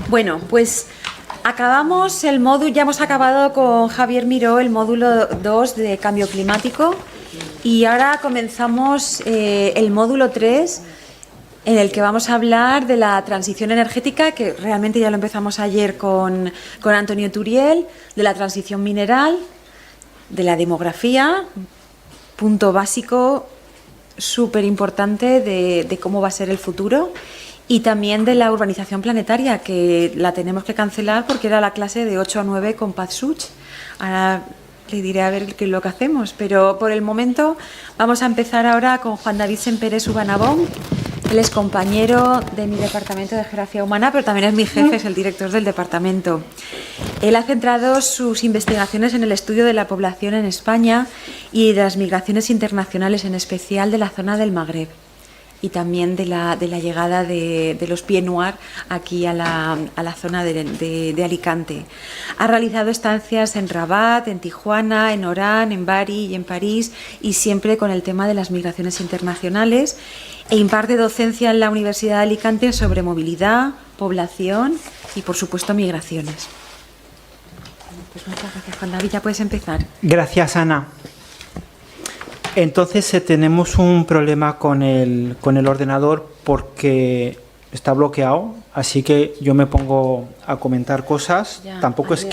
Bueno, pues acabamos el módulo, ya hemos acabado con Javier Miró el módulo 2 de cambio climático y ahora comenzamos el módulo 3 en el que vamos a hablar de la transición energética, que realmente ya lo empezamos ayer con Antonio Turiel, de la transición mineral, de la demografía, punto básico súper importante de cómo va a ser el futuro, y también de la urbanización planetaria, que la tenemos que cancelar porque era la clase de 8 a 9 con Paz Such. Ahora le diré a ver qué es lo que hacemos, pero por el momento vamos a empezar ahora con Juan David Semperés Ubanabón. Él es compañero de mi departamento de Geografía Humana, pero también es mi jefe, es el director del departamento. Él ha centrado sus investigaciones en el estudio de la población en España y de las migraciones internacionales, en especial de la zona del Magreb, y también de la llegada de los Pieds Noirs aquí a la zona de Alicante. Ha realizado estancias en Rabat, en Tijuana, en Orán, en Bari y en París, y siempre con el tema de las migraciones internacionales, e imparte docencia en la Universidad de Alicante sobre movilidad, población y, por supuesto, migraciones. Pues muchas gracias, Juan David. Ya puedes empezar. Gracias, Ana. Entonces tenemos un problema con el ordenador porque está bloqueado, así que yo me pongo a comentar cosas. Ya, Tampoco es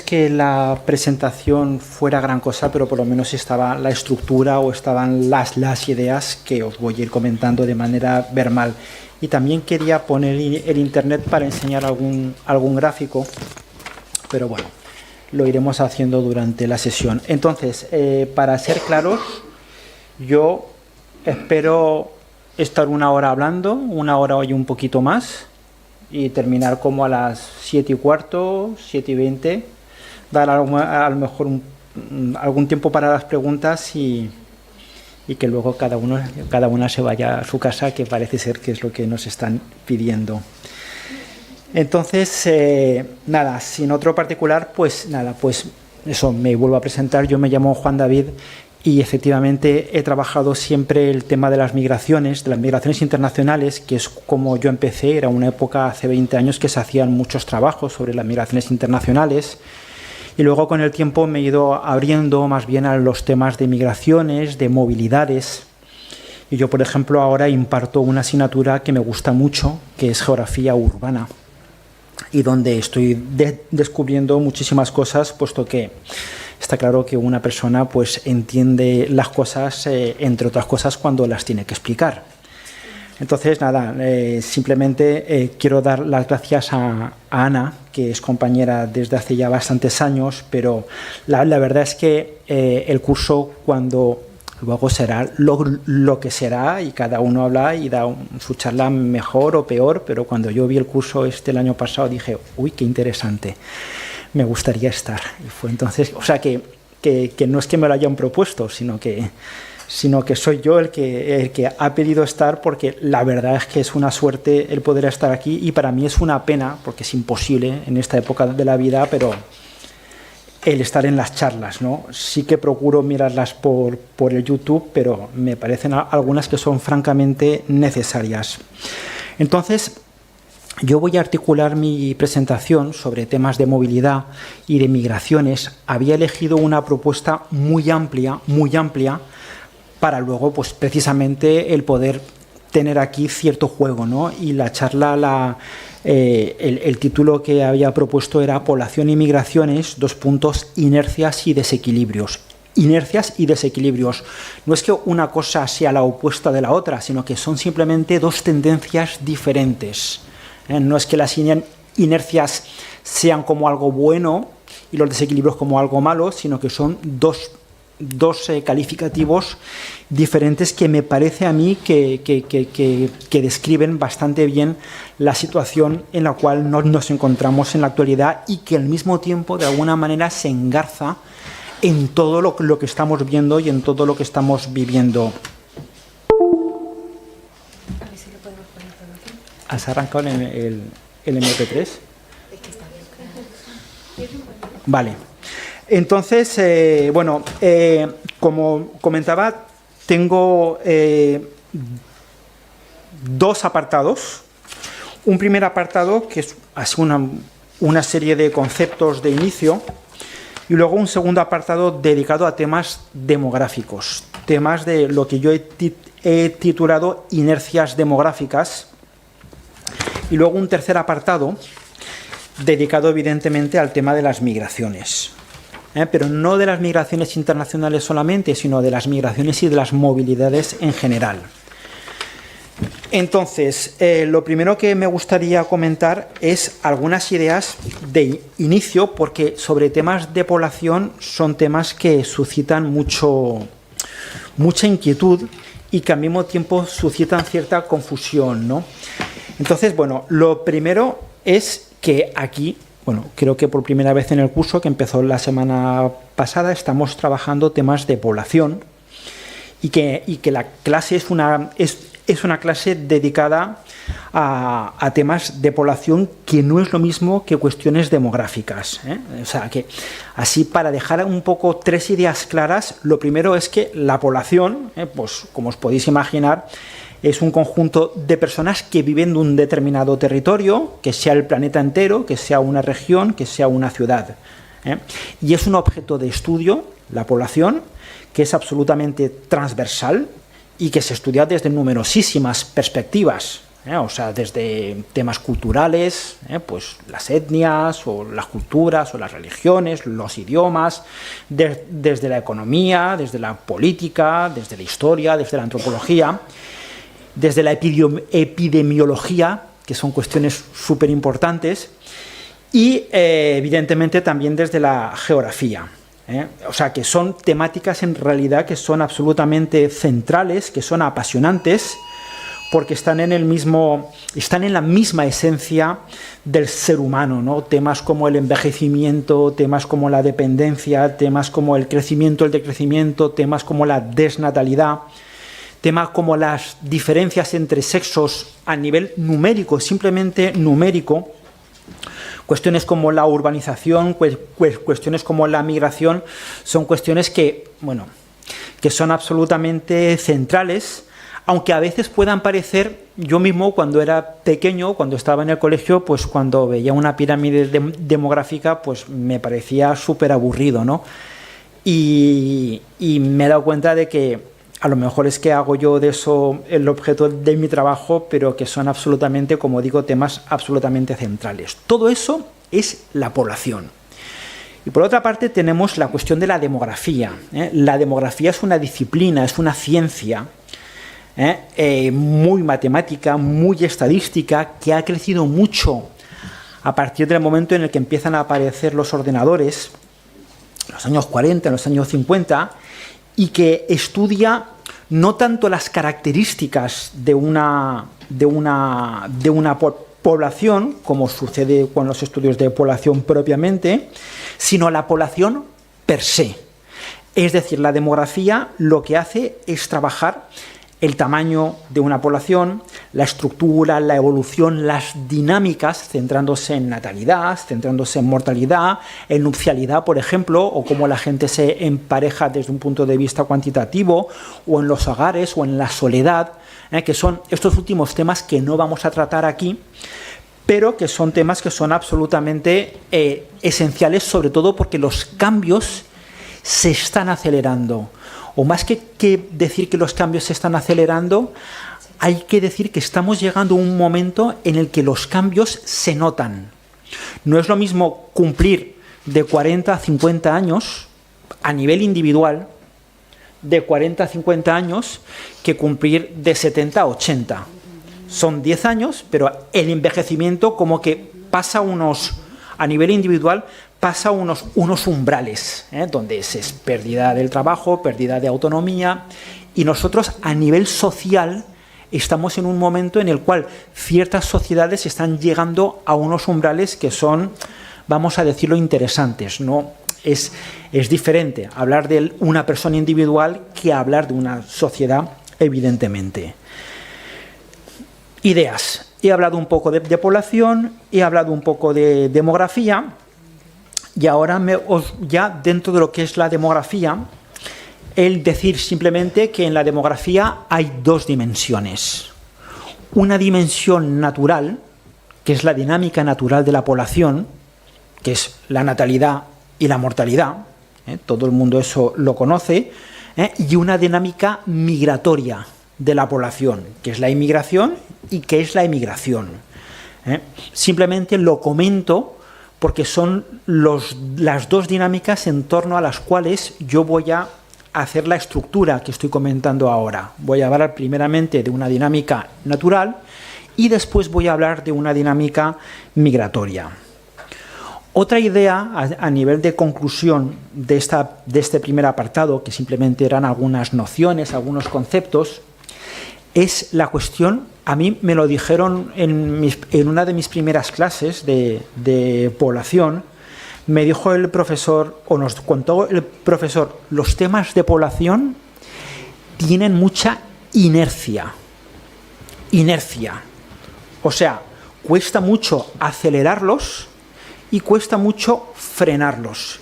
que la presentación fuera gran cosa, pero por lo menos estaba la estructura o estaban las ideas que os voy a ir comentando de manera verbal. Y también quería poner el internet para enseñar algún gráfico, pero bueno, lo iremos haciendo durante la sesión. Entonces, para ser claros, yo espero estar una hora hablando, una hora y un poquito más, y terminar como a las 7:15, 7:20, dar a lo mejor algún tiempo para las preguntas y que luego cada una se vaya a su casa, que parece ser que es lo que nos están pidiendo. Entonces, nada, sin otro particular, pues nada, pues eso, me vuelvo a presentar. Yo me llamo Juan David y efectivamente he trabajado siempre el tema de las migraciones internacionales, que es como yo empecé. Era una época hace 20 años que se hacían muchos trabajos sobre las migraciones internacionales, y luego con el tiempo me he ido abriendo más bien a los temas de migraciones, de movilidades. Y yo, por ejemplo, ahora imparto una asignatura que me gusta mucho, que es Geografía Urbana, y donde estoy descubriendo muchísimas cosas, puesto que está claro que una persona pues entiende las cosas, entre otras cosas, cuando las tiene que explicar. Entonces, nada, simplemente quiero dar las gracias a Ana, que es compañera desde hace ya bastantes años, pero la verdad es que el curso, cuando luego será lo que será, y cada uno habla y da su charla mejor o peor, pero cuando yo vi el curso el año pasado dije, uy, qué interesante, me gustaría estar. Y fue entonces, o sea, que no es que me lo hayan propuesto, sino que soy yo el que ha pedido estar, porque la verdad es que es una suerte el poder estar aquí, y para mí es una pena, porque es imposible en esta época de la vida, pero el estar en las charlas, ¿no? Sí que procuro mirarlas por el YouTube, pero me parecen algunas que son francamente necesarias. Entonces, yo voy a articular mi presentación sobre temas de movilidad y de migraciones. Había elegido una propuesta muy amplia, para luego, pues precisamente, el poder tener aquí cierto juego, ¿no? Y la charla, el título que había propuesto era Población y migraciones, inercias y desequilibrios. Inercias y desequilibrios. No es que una cosa sea la opuesta de la otra, sino que son simplemente dos tendencias diferentes. No es que las inercias sean como algo bueno y los desequilibrios como algo malo, sino que son dos calificativos diferentes que me parece a mí que describen bastante bien la situación en la cual nos encontramos en la actualidad, y que al mismo tiempo de alguna manera se engarza en todo lo que estamos viendo y en todo lo que estamos viviendo. ¿Has arrancado el MP3? Vale. Entonces, bueno, como comentaba, tengo dos apartados. un primer apartado que es así una serie de conceptos de inicio y luego un segundo apartado dedicado a temas demográficos, temas de lo que yo he titulado inercias demográficas y luego un tercer apartado dedicado evidentemente al tema de las migraciones. Pero no de las migraciones internacionales solamente, sino de las migraciones y de las movilidades en general. Entonces, lo primero que me gustaría comentar es algunas ideas de inicio, porque sobre temas de población son temas que suscitan mucha inquietud y que al mismo tiempo suscitan cierta confusión, ¿no? Entonces, bueno, lo primero es que aquí, bueno, creo que por primera vez en el curso que empezó la semana pasada estamos trabajando temas de población y que la clase es una clase dedicada a temas de población que no es lo mismo que cuestiones demográficas, ¿eh? O sea, que así para dejar un poco tres ideas claras, lo primero es que la población, pues como os podéis imaginar, es un conjunto de personas que viven en un determinado territorio, que sea el planeta entero, que sea una región, que sea una ciudad, ¿eh? Y es un objeto de estudio, la población, que es absolutamente transversal y que se estudia desde numerosísimas perspectivas, o sea, desde temas culturales, pues las etnias o las culturas o las religiones, los idiomas, desde la economía, desde la política, desde la historia, desde la antropología, desde la epidemiología, que son cuestiones súper importantes, y evidentemente también desde la geografía. O sea, que son temáticas en realidad que son absolutamente centrales, que son apasionantes, porque están en la misma esencia del ser humano, ¿no? Temas como el envejecimiento, temas como la dependencia, temas como el crecimiento, el decrecimiento, temas como la desnatalidad, temas como las diferencias entre sexos a nivel numérico, simplemente numérico, cuestiones como la urbanización, cuestiones como la migración, son cuestiones que son absolutamente centrales, aunque a veces puedan parecer, yo mismo cuando era pequeño, cuando estaba en el colegio, pues cuando veía una pirámide demográfica, pues me parecía súper aburrido, ¿no? Y me he dado cuenta de que a lo mejor es que hago yo de eso el objeto de mi trabajo, pero que son absolutamente, como digo, temas absolutamente centrales. Todo eso es la población. Y por otra parte tenemos la cuestión de la demografía. La demografía es una disciplina, es una ciencia muy matemática, muy estadística, que ha crecido mucho a partir del momento en el que empiezan a aparecer los ordenadores, en los años 40, en los años 50, y que estudia no tanto las características de una población, como sucede con los estudios de población propiamente, sino la población per se. Es decir, la demografía lo que hace es trabajar el tamaño de una población, la estructura, la evolución, las dinámicas, centrándose en natalidad, centrándose en mortalidad, en nupcialidad, por ejemplo, o cómo la gente se empareja desde un punto de vista cuantitativo, o en los hogares, o en la soledad, que son estos últimos temas que no vamos a tratar aquí, pero que son temas que son absolutamente esenciales, sobre todo porque los cambios se están acelerando. O más que decir que los cambios se están acelerando, hay que decir que estamos llegando a un momento en el que los cambios se notan. No es lo mismo cumplir de 40 a 50 años a nivel individual, de 40 a 50 años, que cumplir de 70 a 80. Son 10 años, pero el envejecimiento como que pasa a nivel individual, pasa unos umbrales, donde es pérdida del trabajo, pérdida de autonomía, y nosotros a nivel social estamos en un momento en el cual ciertas sociedades están llegando a unos umbrales que son, vamos a decirlo, interesantes, ¿no? Es diferente hablar de una persona individual que hablar de una sociedad, evidentemente. Ideas. He hablado un poco de población, he hablado un poco de demografía, y ahora ya dentro de lo que es la demografía, el decir simplemente que en la demografía hay dos dimensiones. Una dimensión natural, que es la dinámica natural de la población, que es la natalidad y la mortalidad, todo el mundo eso lo conoce, y una dinámica migratoria de la población, que es la inmigración y que es la emigración. Simplemente lo comento porque son las dos dinámicas en torno a las cuales yo voy a hacer la estructura que estoy comentando ahora. Voy a hablar primeramente de una dinámica natural y después voy a hablar de una dinámica migratoria. Otra idea a nivel de conclusión de este primer apartado, que simplemente eran algunas nociones, algunos conceptos, es la cuestión, a mí me lo dijeron en una de mis primeras clases de población, me dijo el profesor, o nos contó el profesor, los temas de población tienen mucha inercia. O sea, cuesta mucho acelerarlos y cuesta mucho frenarlos.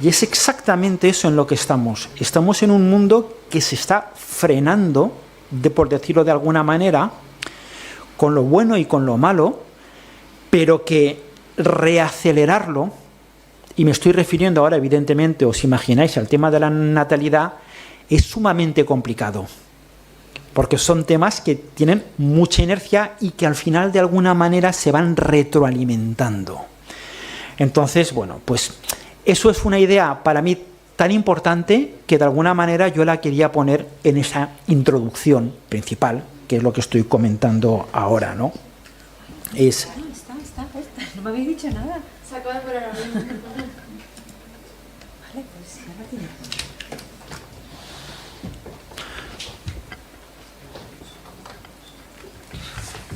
Y es exactamente eso en lo que estamos. Estamos en un mundo que se está frenando, por decirlo de alguna manera, con lo bueno y con lo malo, pero que reacelerarlo, y me estoy refiriendo ahora, evidentemente, os imagináis, al tema de la natalidad, es sumamente complicado, porque son temas que tienen mucha inercia y que al final de alguna manera se van retroalimentando. Entonces, bueno, pues eso es una idea para mí tan importante que de alguna manera yo la quería poner en esa introducción principal, que es lo que estoy comentando ahora, ¿no? Está. No me habéis dicho nada. Se acaba de poner ahora mismo. Vale, pues ya lo tiene.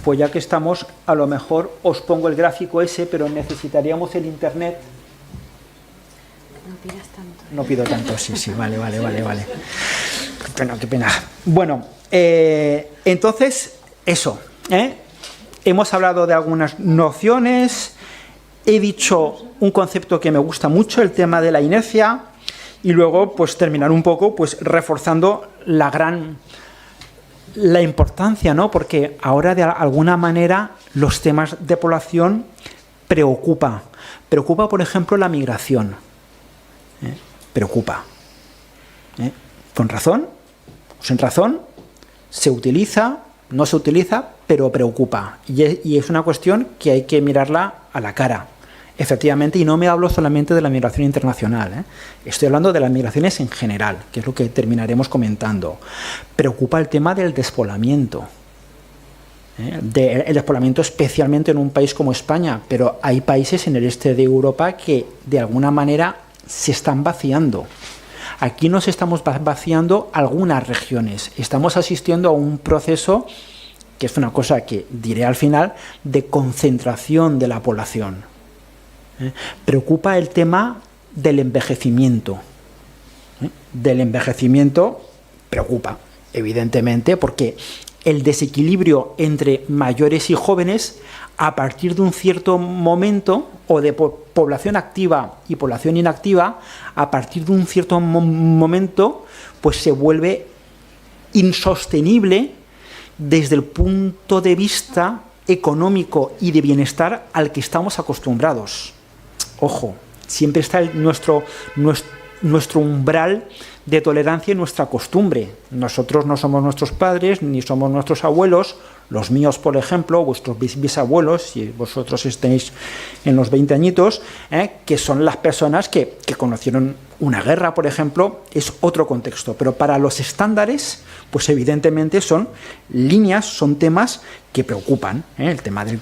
Pues ya que estamos, a lo mejor os pongo el gráfico ese, pero necesitaríamos el internet. No pidas tanto. No pido tanto, sí, vale. Qué pena. Bueno, entonces, eso, hemos hablado de algunas nociones, he dicho un concepto que me gusta mucho, el tema de la inercia, y luego pues terminar un poco pues reforzando la importancia, ¿no? Porque ahora de alguna manera los temas de población preocupa, por ejemplo, la migración. Preocupa. Con razón o sin razón, se utiliza, no se utiliza, pero preocupa. Y es una cuestión que hay que mirarla a la cara. Efectivamente, y no me hablo solamente de la migración internacional, estoy hablando de las migraciones en general, que es lo que terminaremos comentando. Preocupa el tema del despoblamiento. El despoblamiento especialmente en un país como España, pero hay países en el este de Europa que de alguna manera se están vaciando. Aquí nos estamos vaciando algunas regiones. Estamos asistiendo a un proceso, que es una cosa que diré al final, de concentración de la población. Preocupa el tema del envejecimiento. Del envejecimiento preocupa, evidentemente, porque el desequilibrio entre mayores y jóvenes a partir de un cierto momento, o de población activa y población inactiva, a partir de un cierto momento, pues se vuelve insostenible desde el punto de vista económico y de bienestar al que estamos acostumbrados. Ojo, siempre está nuestro umbral de tolerancia y nuestra costumbre. Nosotros no somos nuestros padres, ni somos nuestros abuelos. Los míos, por ejemplo, vuestros bisabuelos, si vosotros estéis en los 20 añitos, que son las personas que conocieron una guerra, por ejemplo, es otro contexto. Pero para los estándares, pues evidentemente son líneas, son temas que preocupan. El tema del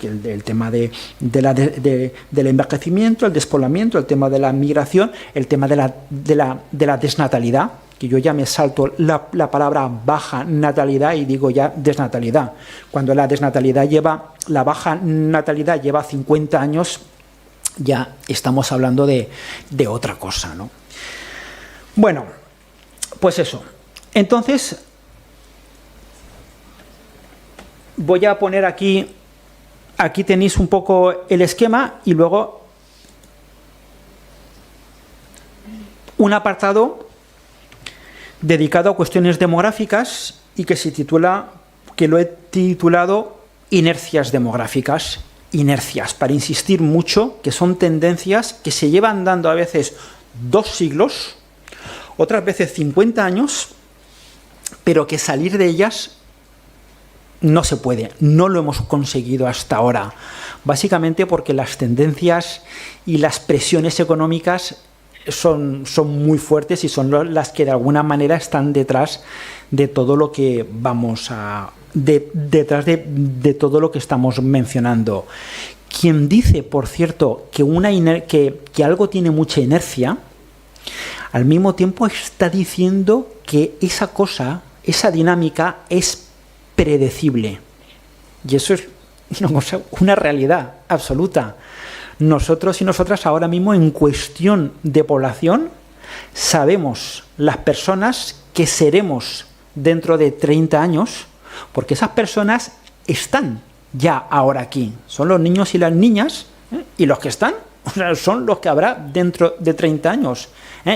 envejecimiento, el despoblamiento, el tema de la migración, el tema de la desnatalidad, que yo ya me salto la palabra baja natalidad y digo ya desnatalidad. Cuando la baja natalidad lleva 50 años, ya estamos hablando de otra cosa, ¿no? Bueno, pues eso. Entonces, voy a poner aquí tenéis un poco el esquema y luego un apartado dedicado a cuestiones demográficas y que lo he titulado Inercias demográficas. inercias, para insistir mucho, que son tendencias que se llevan dando a veces 2 siglos, otras veces 50 años, pero que salir de ellas no se puede, no lo hemos conseguido hasta ahora. Básicamente porque las tendencias y las presiones económicas son muy fuertes y son las que de alguna manera están detrás de todo lo que detrás de todo lo que estamos mencionando. Quien dice, por cierto, que algo tiene mucha inercia, al mismo tiempo está diciendo que esa dinámica es predecible. Y eso es una realidad absoluta. Nosotros y nosotras ahora mismo, en cuestión de población, sabemos las personas que seremos dentro de 30 años, porque esas personas están ya ahora aquí. Son los niños y las niñas, y los que están, son los que habrá dentro de 30 años.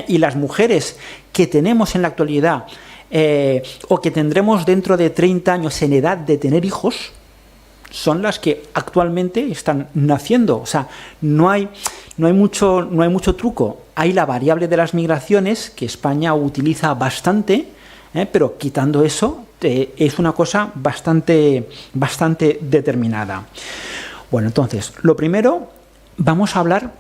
Y las mujeres que tenemos en la actualidad, o que tendremos dentro de 30 años en edad de tener hijos, son las que actualmente están naciendo. O sea, no hay mucho truco. Hay la variable de las migraciones, que España utiliza bastante, pero quitando eso, es una cosa bastante determinada. Bueno, entonces, lo primero, vamos a hablar,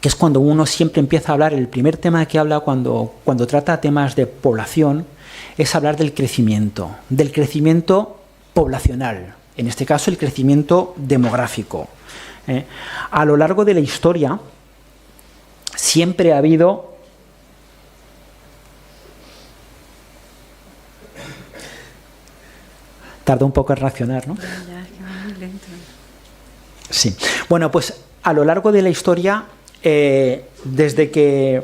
que es cuando uno siempre empieza a hablar, el primer tema que habla cuando trata temas de población, es hablar del crecimiento poblacional, en este caso el crecimiento demográfico. A lo largo de la historia siempre ha habido tarda un poco en reaccionar, ¿no? Ya, que va muy lento. Sí. Bueno, pues a lo largo de la historia, desde que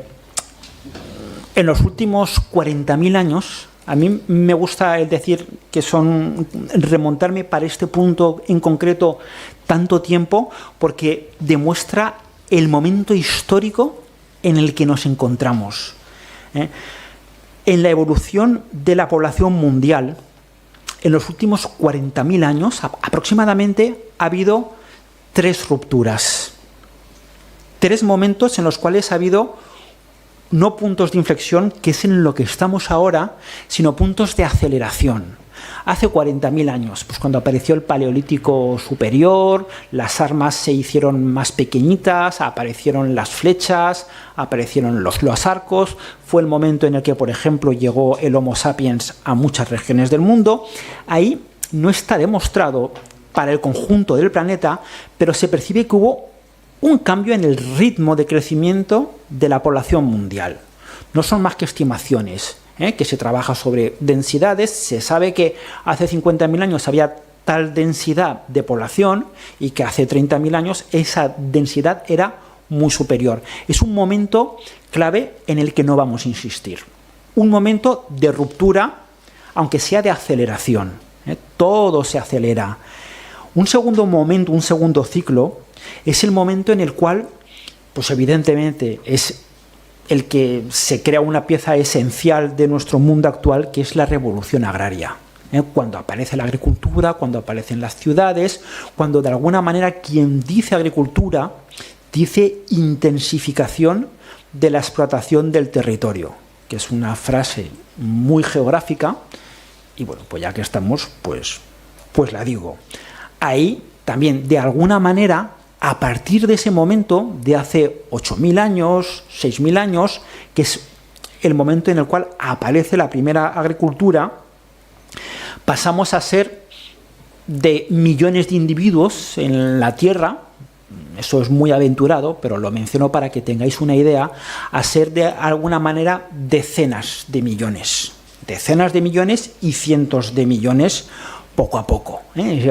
en los últimos 40.000 años, a mí me gusta decir que son remontarme para este punto en concreto tanto tiempo, porque demuestra el momento histórico en el que nos encontramos. En la evolución de la población mundial, en los últimos 40.000 años aproximadamente, ha habido 3 rupturas. 3 momentos en los cuales ha habido no puntos de inflexión, que es en lo que estamos ahora, sino puntos de aceleración. Hace 40.000 años, pues cuando apareció el Paleolítico superior, las armas se hicieron más pequeñitas, aparecieron las flechas, aparecieron los arcos, fue el momento en el que, por ejemplo, llegó el Homo sapiens a muchas regiones del mundo. Ahí no está demostrado para el conjunto del planeta, pero se percibe que hubo un cambio en el ritmo de crecimiento de la población mundial. No son más que estimaciones, que se trabaja sobre densidades. Se sabe que hace 50.000 años había tal densidad de población y que hace 30.000 años esa densidad era muy superior. Es un momento clave en el que no vamos a insistir. Un momento de ruptura, aunque sea de aceleración. Todo se acelera. Un segundo momento, un segundo ciclo, es el momento en el cual, pues evidentemente, es el que se crea una pieza esencial de nuestro mundo actual, que es la revolución agraria. Cuando aparece la agricultura, cuando aparecen las ciudades, cuando de alguna manera quien dice agricultura dice intensificación de la explotación del territorio, que es una frase muy geográfica, y bueno, pues ya que estamos, pues la digo. Ahí también, de alguna manera, a partir de ese momento, de hace 8.000 años, 6.000 años, que es el momento en el cual aparece la primera agricultura, pasamos a ser de millones de individuos en la Tierra, eso es muy aventurado, pero lo menciono para que tengáis una idea, a ser de alguna manera decenas de millones y cientos de millones poco a poco.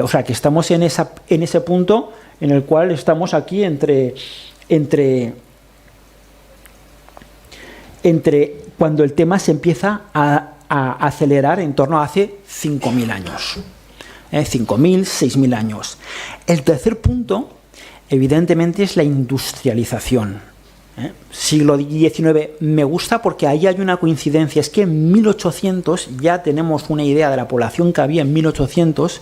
O sea que estamos en ese punto en el cual estamos aquí entre cuando el tema se empieza a acelerar en torno a hace 5.000 años. 5.000, 6.000 años. El tercer punto, evidentemente, es la industrialización. Siglo XIX me gusta porque ahí hay una coincidencia. Es que en 1800 ya tenemos una idea de la población que había en 1800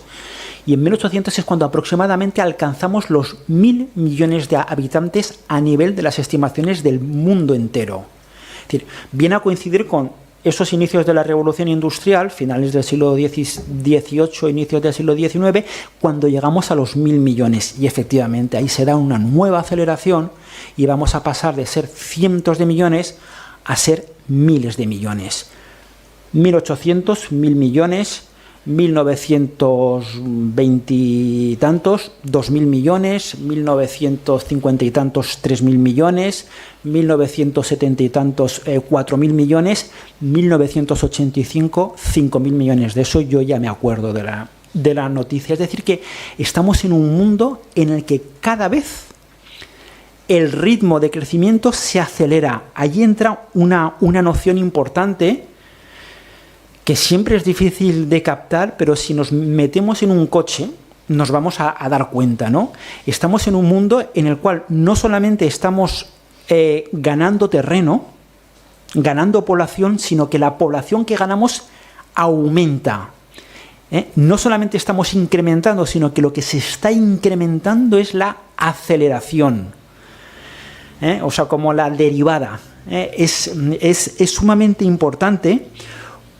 Y en 1800 es cuando aproximadamente alcanzamos los 1.000 millones de habitantes a nivel de las estimaciones del mundo entero. Es decir, viene a coincidir con esos inicios de la Revolución Industrial, finales del siglo XVIII, inicios del siglo XIX, cuando llegamos a los 1.000 millones. Y efectivamente ahí se da una nueva aceleración y vamos a pasar de ser cientos de millones a ser miles de millones. 1800, 1.000 millones, 1920 y tantos, 2.000 millones, 1950 y tantos, 3.000 millones, 1970 y tantos, 4.000 millones, 1985, 5.000 millones. De eso yo ya me acuerdo de la noticia. Es decir, que estamos en un mundo en el que cada vez el ritmo de crecimiento se acelera. Allí entra una noción importante que siempre es difícil de captar, pero si nos metemos en un coche nos vamos a dar cuenta, ¿no? Estamos en un mundo en el cual no solamente estamos ganando terreno, ganando población, sino que la población que ganamos aumenta. No solamente estamos incrementando, sino que lo que se está incrementando es la aceleración. O sea, como la derivada. Es sumamente importante,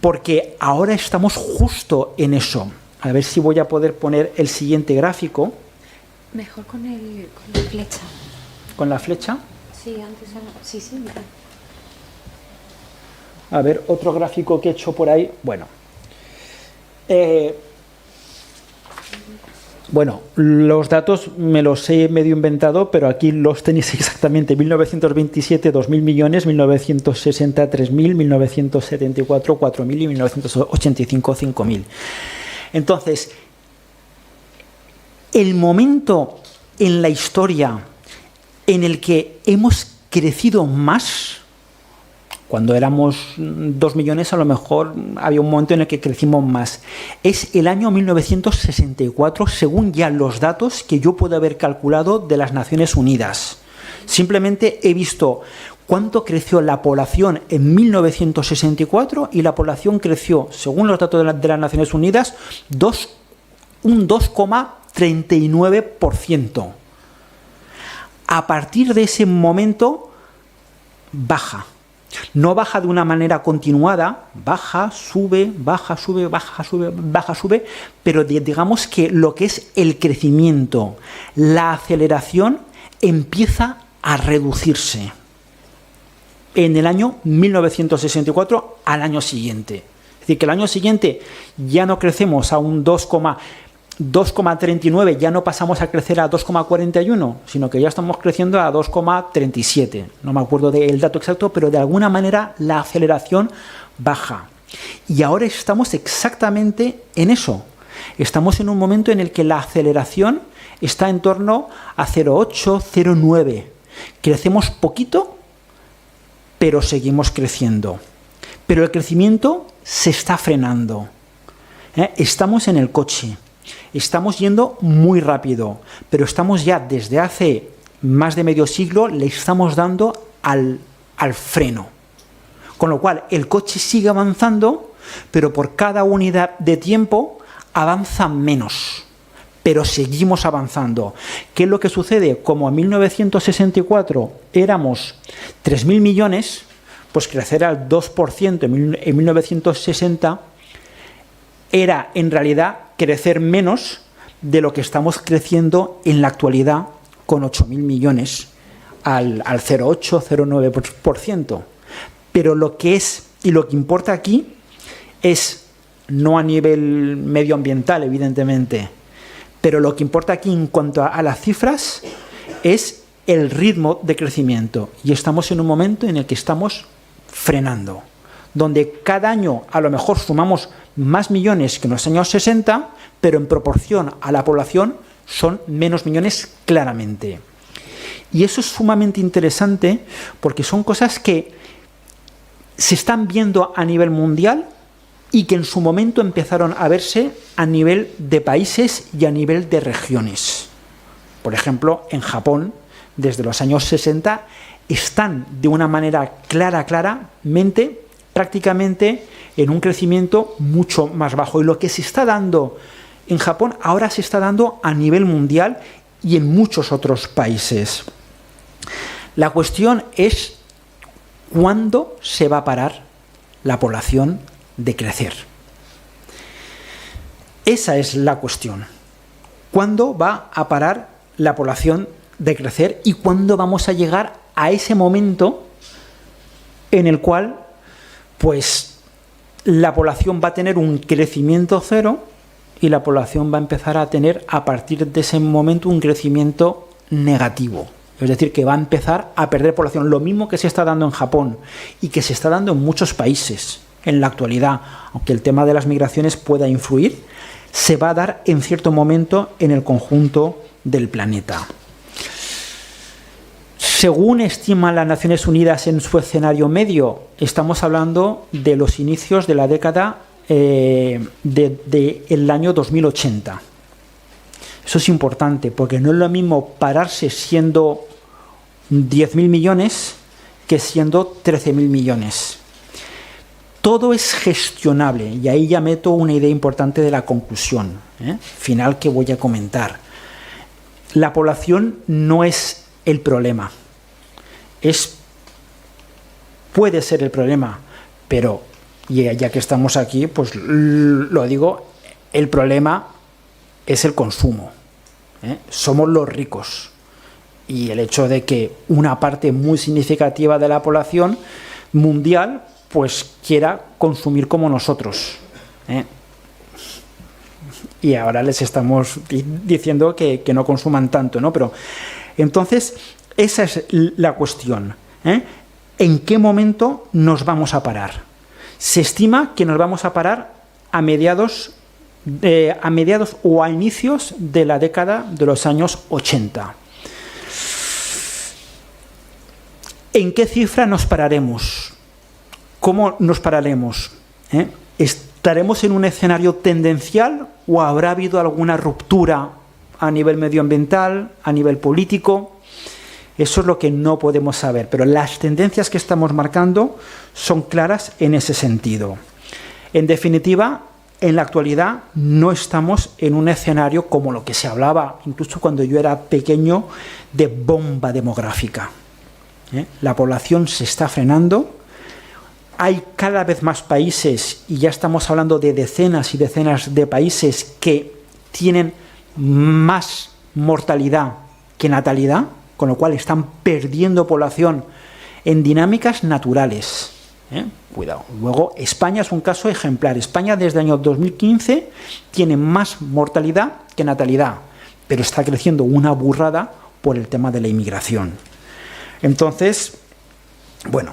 porque ahora estamos justo en eso. A ver si voy a poder poner el siguiente gráfico. Mejor con la flecha. ¿Con la flecha? Sí, antes era... Sí, mira. A ver, otro gráfico que he hecho por ahí. Bueno, los datos me los he medio inventado, pero aquí los tenéis exactamente. 1927, 2.000 millones, 1960, 3.000, 1974, 4.000 y 1985, 5.000. Entonces, el momento en la historia en el que hemos crecido más, cuando éramos 2 millones, a lo mejor había un momento en el que crecimos más. Es el año 1964, según ya los datos que yo puedo haber calculado de las Naciones Unidas. Simplemente he visto cuánto creció la población en 1964 y la población creció, según los datos de las Naciones Unidas, un 2,39%. A partir de ese momento, baja. No baja de una manera continuada, baja, sube, baja, sube, baja, sube, baja, sube, pero digamos que lo que es el crecimiento, la aceleración, empieza a reducirse en el año 1964 al año siguiente. Es decir, que el año siguiente ya no crecemos a un 2,39, ya no pasamos a crecer a 2,41, sino que ya estamos creciendo a 2,37. No me acuerdo del dato exacto, pero de alguna manera la aceleración baja. Y ahora estamos exactamente en eso. Estamos en un momento en el que la aceleración está en torno a 0,8, 0,9. Crecemos poquito, pero seguimos creciendo. Pero el crecimiento se está frenando. Estamos en el coche. Estamos yendo muy rápido, pero estamos ya desde hace más de medio siglo, le estamos dando al freno. Con lo cual, el coche sigue avanzando, pero por cada unidad de tiempo avanza menos. Pero seguimos avanzando. ¿Qué es lo que sucede? Como en 1964 éramos 3.000 millones, pues crecer al 2% en 1960 era en realidad crecer menos de lo que estamos creciendo en la actualidad con 8.000 millones al 0,8, 0,9%. Pero lo que es y lo que importa aquí es no a nivel medioambiental, evidentemente, pero lo que importa aquí en cuanto a las cifras es el ritmo de crecimiento. Y estamos en un momento en el que estamos frenando, donde cada año a lo mejor sumamos más millones que en los años 60, pero en proporción a la población son menos millones claramente. Y eso es sumamente interesante porque son cosas que se están viendo a nivel mundial y que en su momento empezaron a verse a nivel de países y a nivel de regiones. Por ejemplo, en Japón, desde los años 60, están de una manera claramente, prácticamente en un crecimiento mucho más bajo. Y lo que se está dando en Japón, ahora se está dando a nivel mundial y en muchos otros países. La cuestión es cuándo se va a parar la población de crecer. Esa es la cuestión. ¿Cuándo va a parar la población de crecer y cuándo vamos a llegar a ese momento en el cual pues la población va a tener un crecimiento cero y la población va a empezar a tener a partir de ese momento un crecimiento negativo? Es decir, que va a empezar a perder población. Lo mismo que se está dando en Japón y que se está dando en muchos países en la actualidad, aunque el tema de las migraciones pueda influir, se va a dar en cierto momento en el conjunto del planeta. Según estiman las Naciones Unidas en su escenario medio, estamos hablando de los inicios de la década del año 2080. Eso es importante, porque no es lo mismo pararse siendo 10.000 millones que siendo 13.000 millones. Todo es gestionable, y ahí ya meto una idea importante de la conclusión final que voy a comentar. La población no es el problema. Puede ser el problema, pero ya que estamos aquí, pues lo digo, el problema es el consumo. Somos los ricos. Y el hecho de que una parte muy significativa de la población mundial pues quiera consumir como nosotros. Y ahora les estamos diciendo que no consuman tanto, ¿no? Pero entonces, esa es la cuestión. ¿En qué momento nos vamos a parar? Se estima que nos vamos a parar a mediados o a inicios de la década de los años 80. ¿En qué cifra nos pararemos? ¿Cómo nos pararemos? ¿Estaremos en un escenario tendencial o habrá habido alguna ruptura a nivel medioambiental, a nivel político? Eso es lo que no podemos saber, pero las tendencias que estamos marcando son claras en ese sentido. En definitiva, en la actualidad no estamos en un escenario como lo que se hablaba, incluso cuando yo era pequeño, de bomba demográfica. La población se está frenando. Hay cada vez más países, y ya estamos hablando de decenas y decenas de países que tienen más mortalidad que natalidad, con lo cual están perdiendo población en dinámicas naturales. Cuidado. Luego, España es un caso ejemplar. España desde el año 2015 tiene más mortalidad que natalidad, pero está creciendo una burrada por el tema de la inmigración. Entonces, bueno,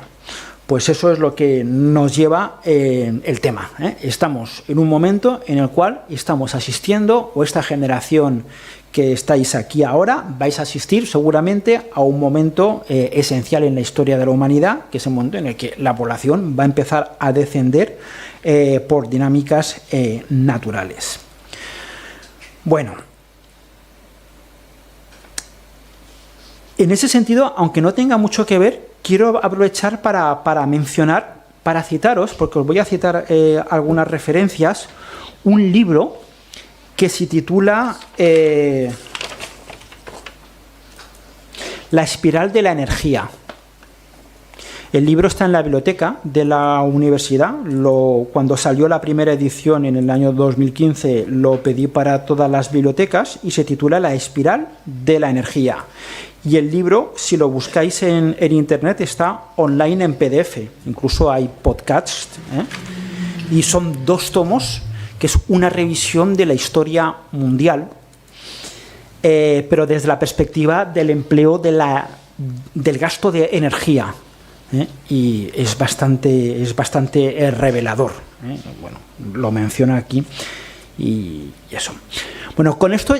pues eso es lo que nos lleva el tema. Estamos en un momento en el cual estamos asistiendo, o esta generación que estáis aquí ahora, vais a asistir seguramente a un momento esencial en la historia de la humanidad, que es el momento en el que la población va a empezar a descender por dinámicas naturales. Bueno, en ese sentido, aunque no tenga mucho que ver, quiero aprovechar para mencionar, para citaros, porque os voy a citar algunas referencias, un libro que se titula La espiral de la energía. El libro está en la biblioteca de la universidad. Cuando salió la primera edición en el año 2015, lo pedí para todas las bibliotecas y se titula La espiral de la energía. Y el libro, si lo buscáis en internet, está online en PDF. Incluso hay podcasts. Y son 2 tomos, que es una revisión de la historia mundial, pero desde la perspectiva del empleo del gasto de energía. Y es bastante revelador. Bueno, lo menciona aquí y eso. Bueno, con esto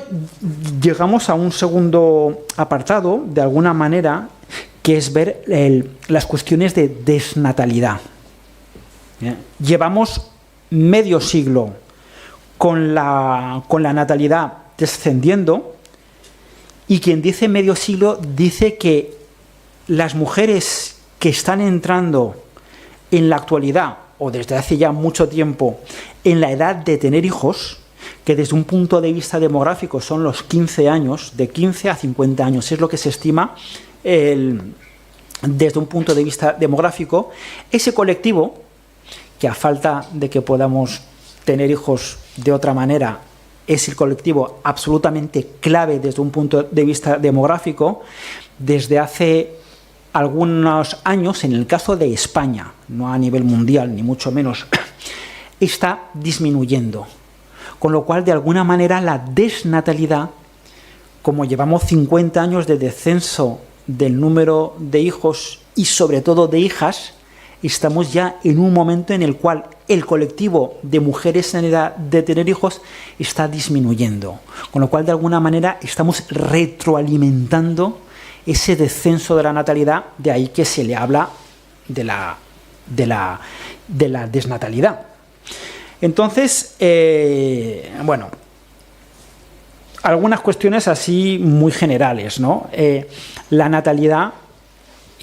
llegamos a un segundo apartado, de alguna manera, que es ver las cuestiones de desnatalidad. Llevamos medio siglo con la natalidad descendiendo, y quien dice medio siglo dice que las mujeres que están entrando en la actualidad, o desde hace ya mucho tiempo, en la edad de tener hijos, que desde un punto de vista demográfico son los 15 años, de 15 a 50 años, es lo que se estima desde un punto de vista demográfico. Ese colectivo, que a falta de que podamos tener hijos de otra manera, es el colectivo absolutamente clave desde un punto de vista demográfico, desde hace algunos años, en el caso de España, no a nivel mundial, ni mucho menos, está disminuyendo. Con lo cual, de alguna manera, la desnatalidad, como llevamos 50 años de descenso del número de hijos y sobre todo de hijas, estamos ya en un momento en el cual el colectivo de mujeres en edad de tener hijos está disminuyendo. Con lo cual, de alguna manera, estamos retroalimentando ese descenso de la natalidad, de ahí que se le habla de la desnatalidad. Entonces, bueno, algunas cuestiones así muy generales, ¿no? La natalidad,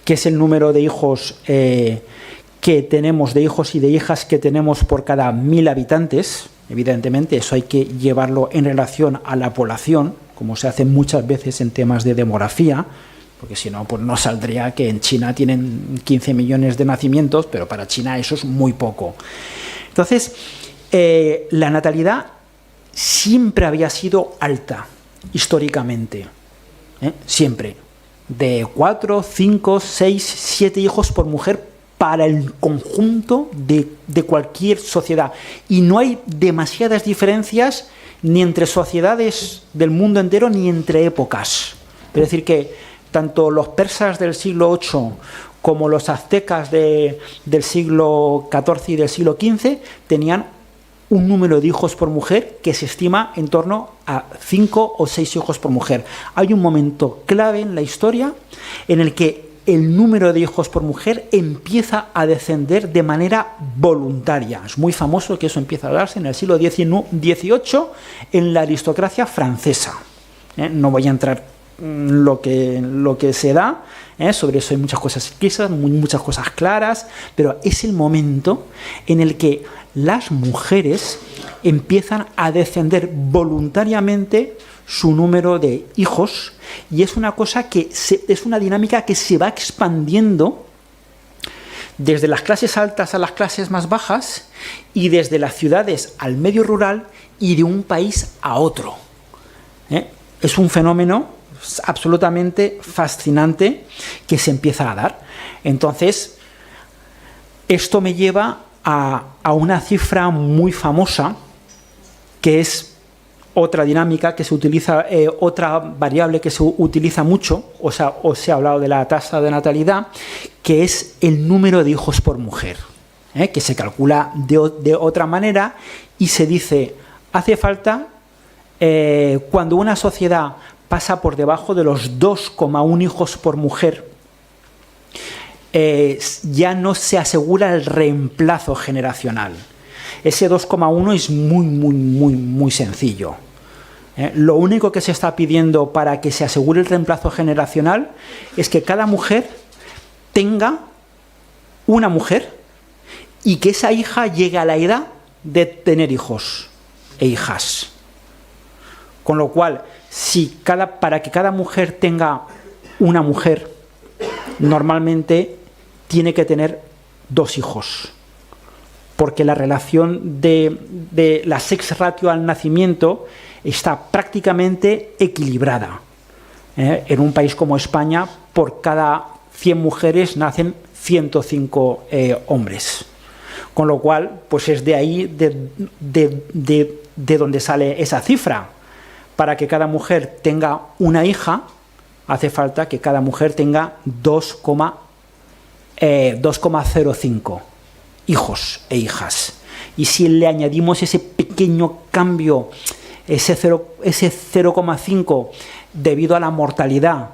que es el número de hijos que tenemos, de hijos y de hijas que tenemos por cada 1000 habitantes, evidentemente eso hay que llevarlo en relación a la población, como se hace muchas veces en temas de demografía, porque si no, pues no saldría que en China tienen 15 millones de nacimientos, pero para China eso es muy poco. Entonces, la natalidad siempre había sido alta, históricamente, siempre, de 4, 5, 6, 7 hijos por mujer para el conjunto de cualquier sociedad. Y no hay demasiadas diferencias ni entre sociedades del mundo entero ni entre épocas. Es decir, que tanto los persas del siglo VIII como los aztecas del siglo XIV y del siglo XV tenían un número de hijos por mujer que se estima en torno a 5 o 6 hijos por mujer. Hay un momento clave en la historia en el que el número de hijos por mujer empieza a descender de manera voluntaria. Es muy famoso que eso empieza a darse en el siglo XVIII en la aristocracia francesa. No voy a entrar en lo que se da, sobre eso hay muchas cosas escritas, muchas cosas claras, pero es el momento en el que las mujeres empiezan a descender voluntariamente su número de hijos, y es una cosa que es una dinámica que se va expandiendo desde las clases altas a las clases más bajas y desde las ciudades al medio rural y de un país a otro. Es un fenómeno absolutamente fascinante que se empieza a dar. Entonces, esto me lleva a una cifra muy famosa, que es otra dinámica que se utiliza, otra variable que se utiliza mucho, os he hablado de la tasa de natalidad, que es el número de hijos por mujer, que se calcula de otra manera y se dice, hace falta, cuando una sociedad pasa por debajo de los 2,1 hijos por mujer, ya no se asegura el reemplazo generacional. Ese 2,1 es muy sencillo. Lo único que se está pidiendo para que se asegure el reemplazo generacional es que cada mujer tenga una mujer y que esa hija llegue a la edad de tener hijos e hijas. Con lo cual, para que cada mujer tenga una mujer, normalmente tiene que tener 2 hijos, porque la relación de la sex ratio al nacimiento está prácticamente equilibrada. En un país como España, por cada 100 mujeres nacen 105 hombres. Con lo cual, pues es de ahí de donde sale esa cifra. Para que cada mujer tenga una hija, hace falta que cada mujer tenga 2,05 hijos e hijas. Y si le añadimos ese pequeño cambio, ese 0,5 debido a la mortalidad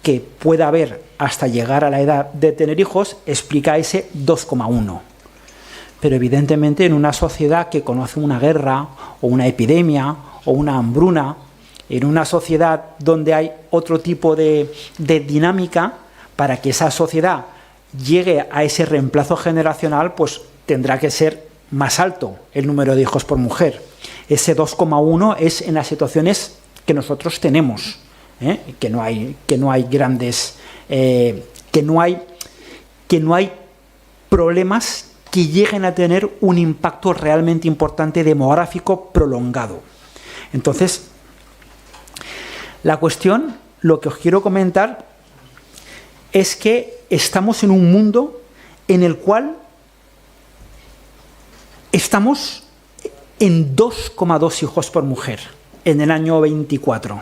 que pueda haber hasta llegar a la edad de tener hijos, explica ese 2,1. Pero evidentemente en una sociedad que conoce una guerra o una epidemia o una hambruna, en una sociedad donde hay otro tipo de dinámica, para que esa sociedad llegue a ese reemplazo generacional, pues tendrá que ser más alto el número de hijos por mujer. Ese 2,1 es en las situaciones que nosotros tenemos, que no hay grandes, que no hay problemas que lleguen a tener un impacto realmente importante demográfico prolongado. Entonces, la cuestión, lo que os quiero comentar, es que estamos en un mundo en el cual estamos en 2,2 hijos por mujer en el año 24.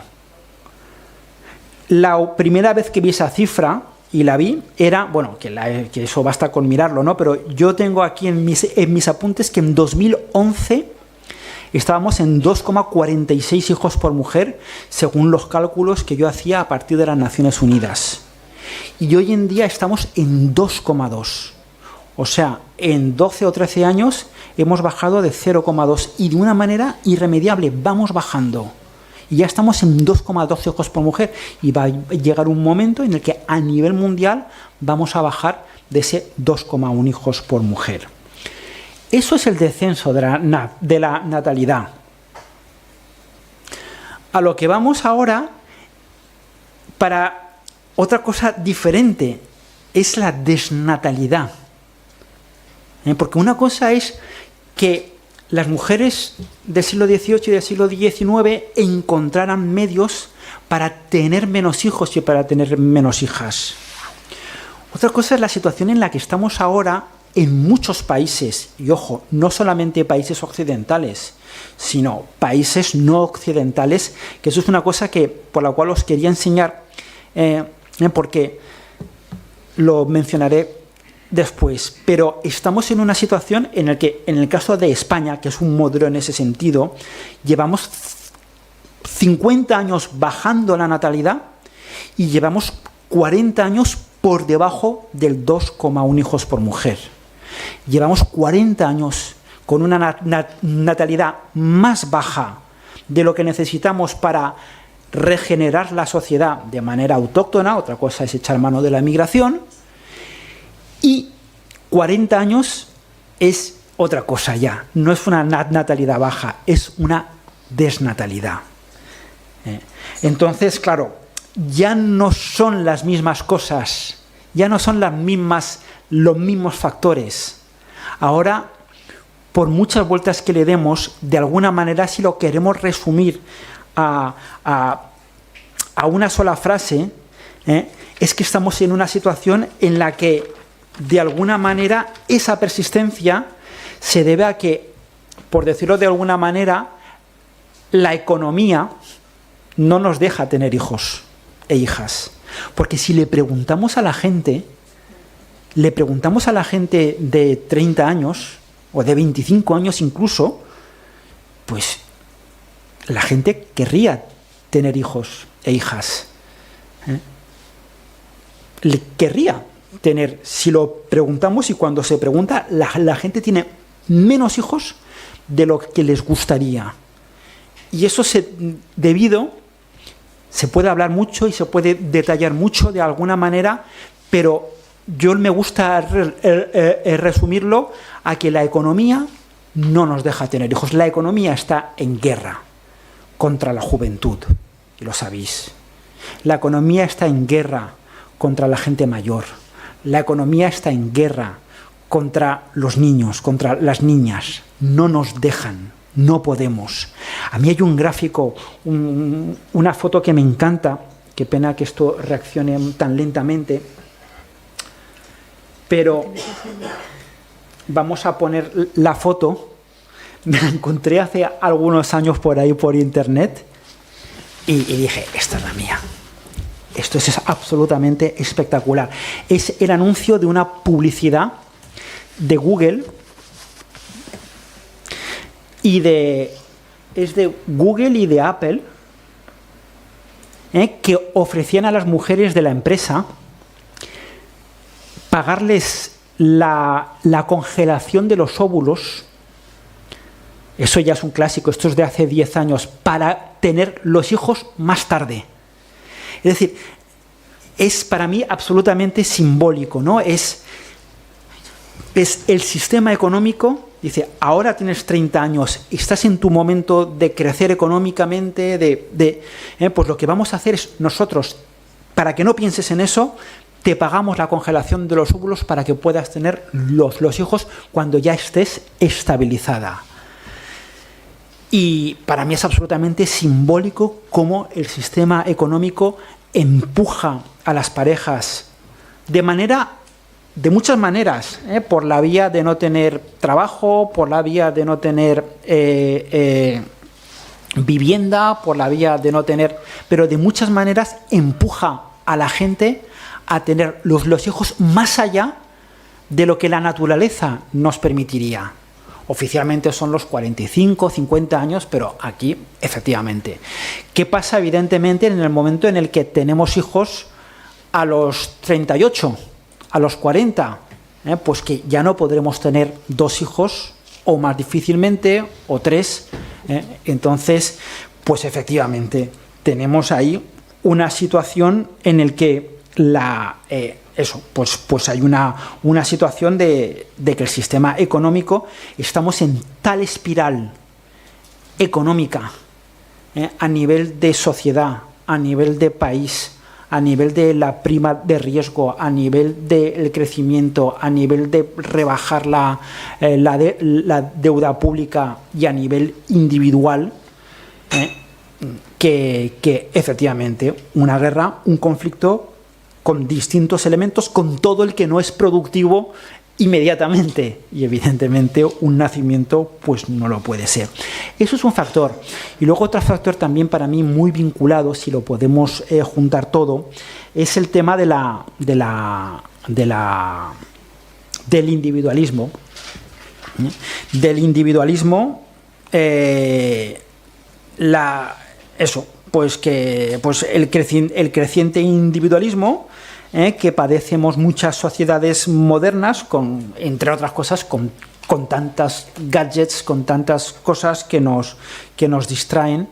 La primera vez que vi esa cifra, y la vi, era, bueno, que eso basta con mirarlo, ¿no? Pero yo tengo aquí en mis apuntes que en 2011 estábamos en 2,46 hijos por mujer, según los cálculos que yo hacía a partir de las Naciones Unidas. Y hoy en día estamos en 2,2. O sea, en 12 o 13 años hemos bajado de 0,2 y de una manera irremediable vamos bajando. Y ya estamos en 2,12 hijos por mujer y va a llegar un momento en el que a nivel mundial vamos a bajar de ese 2,1 hijos por mujer. Eso es el descenso de la natalidad. A lo que vamos ahora, para otra cosa diferente, es la desnatalidad. Porque una cosa es que las mujeres del siglo XVIII y del siglo XIX encontraran medios para tener menos hijos y para tener menos hijas. Otra cosa es la situación en la que estamos ahora en muchos países, y ojo, no solamente países occidentales, sino países no occidentales, que eso es una cosa por la cual os quería enseñar, porque lo mencionaré después, pero estamos en una situación en la que, en el caso de España, que es un modelo en ese sentido, llevamos 50 años bajando la natalidad y llevamos 40 años por debajo del 2,1 hijos por mujer. Llevamos 40 años con una natalidad más baja de lo que necesitamos para regenerar la sociedad de manera autóctona, otra cosa es echar mano de la migración, y 40 años es otra cosa ya, no es una natalidad baja, es una desnatalidad. Entonces, claro, ya no son las mismas cosas, ya no son los mismos factores. Ahora, por muchas vueltas que le demos, de alguna manera, si lo queremos resumir a una sola frase, es que estamos en una situación en la que, de alguna manera, esa persistencia se debe a que, por decirlo de alguna manera, la economía no nos deja tener hijos e hijas. Porque si le preguntamos a la gente de 30 años o de 25 años incluso, pues la gente querría tener hijos e hijas. Le querría tener, si lo preguntamos, y cuando se pregunta, la gente tiene menos hijos de lo que les gustaría. Y eso se puede hablar mucho y se puede detallar mucho de alguna manera, pero yo me gusta resumirlo a que la economía no nos deja tener hijos. La economía está en guerra contra la juventud, y lo sabéis. La economía está en guerra contra la gente mayor. La economía está en guerra contra los niños, contra las niñas. No nos dejan, no podemos. A mí hay un gráfico, una foto que me encanta, qué pena que esto reaccione tan lentamente, pero vamos a poner la foto. Me la encontré hace algunos años por ahí por internet y dije, esta es la mía. Esto es absolutamente espectacular. Es el anuncio de una publicidad de Google es de Google y de Apple, que ofrecían a las mujeres de la empresa pagarles la congelación de los óvulos. Eso ya es un clásico, esto es de hace 10 años, para tener los hijos más tarde. Es decir, es para mí absolutamente simbólico, ¿no? Es el sistema económico dice, ahora tienes 30 años, estás en tu momento de crecer económicamente, pues lo que vamos a hacer es nosotros, para que no pienses en eso, te pagamos la congelación de los óvulos para que puedas tener los hijos cuando ya estés estabilizada. Y para mí es absolutamente simbólico cómo el sistema económico empuja a las parejas de muchas maneras, por la vía de no tener trabajo, por la vía de no tener vivienda, por la vía de no tener... Pero de muchas maneras empuja a la gente a tener los hijos más allá de lo que la naturaleza nos permitiría. Oficialmente son los 45, 50 años, pero aquí, efectivamente. ¿Qué pasa, evidentemente, en el momento en el que tenemos hijos a los 38, a los 40? Pues que ya no podremos tener 2 hijos, o más difícilmente, o 3. Entonces, pues efectivamente, tenemos ahí una situación en la que pues hay una situación de que el sistema económico, estamos en tal espiral económica, a nivel de sociedad, a nivel de país, a nivel de la prima de riesgo, a nivel del crecimiento, a nivel de rebajar la deuda pública y a nivel individual, que efectivamente una guerra, un conflicto con distintos elementos, con todo el que no es productivo inmediatamente, y evidentemente un nacimiento pues no lo puede ser. Eso es un factor. Y luego otro factor también para mí muy vinculado, si lo podemos juntar todo, es el tema del individualismo. Del individualismo, el creciente individualismo que padecemos muchas sociedades modernas, entre otras cosas, con tantas gadgets, con tantas cosas que nos distraen,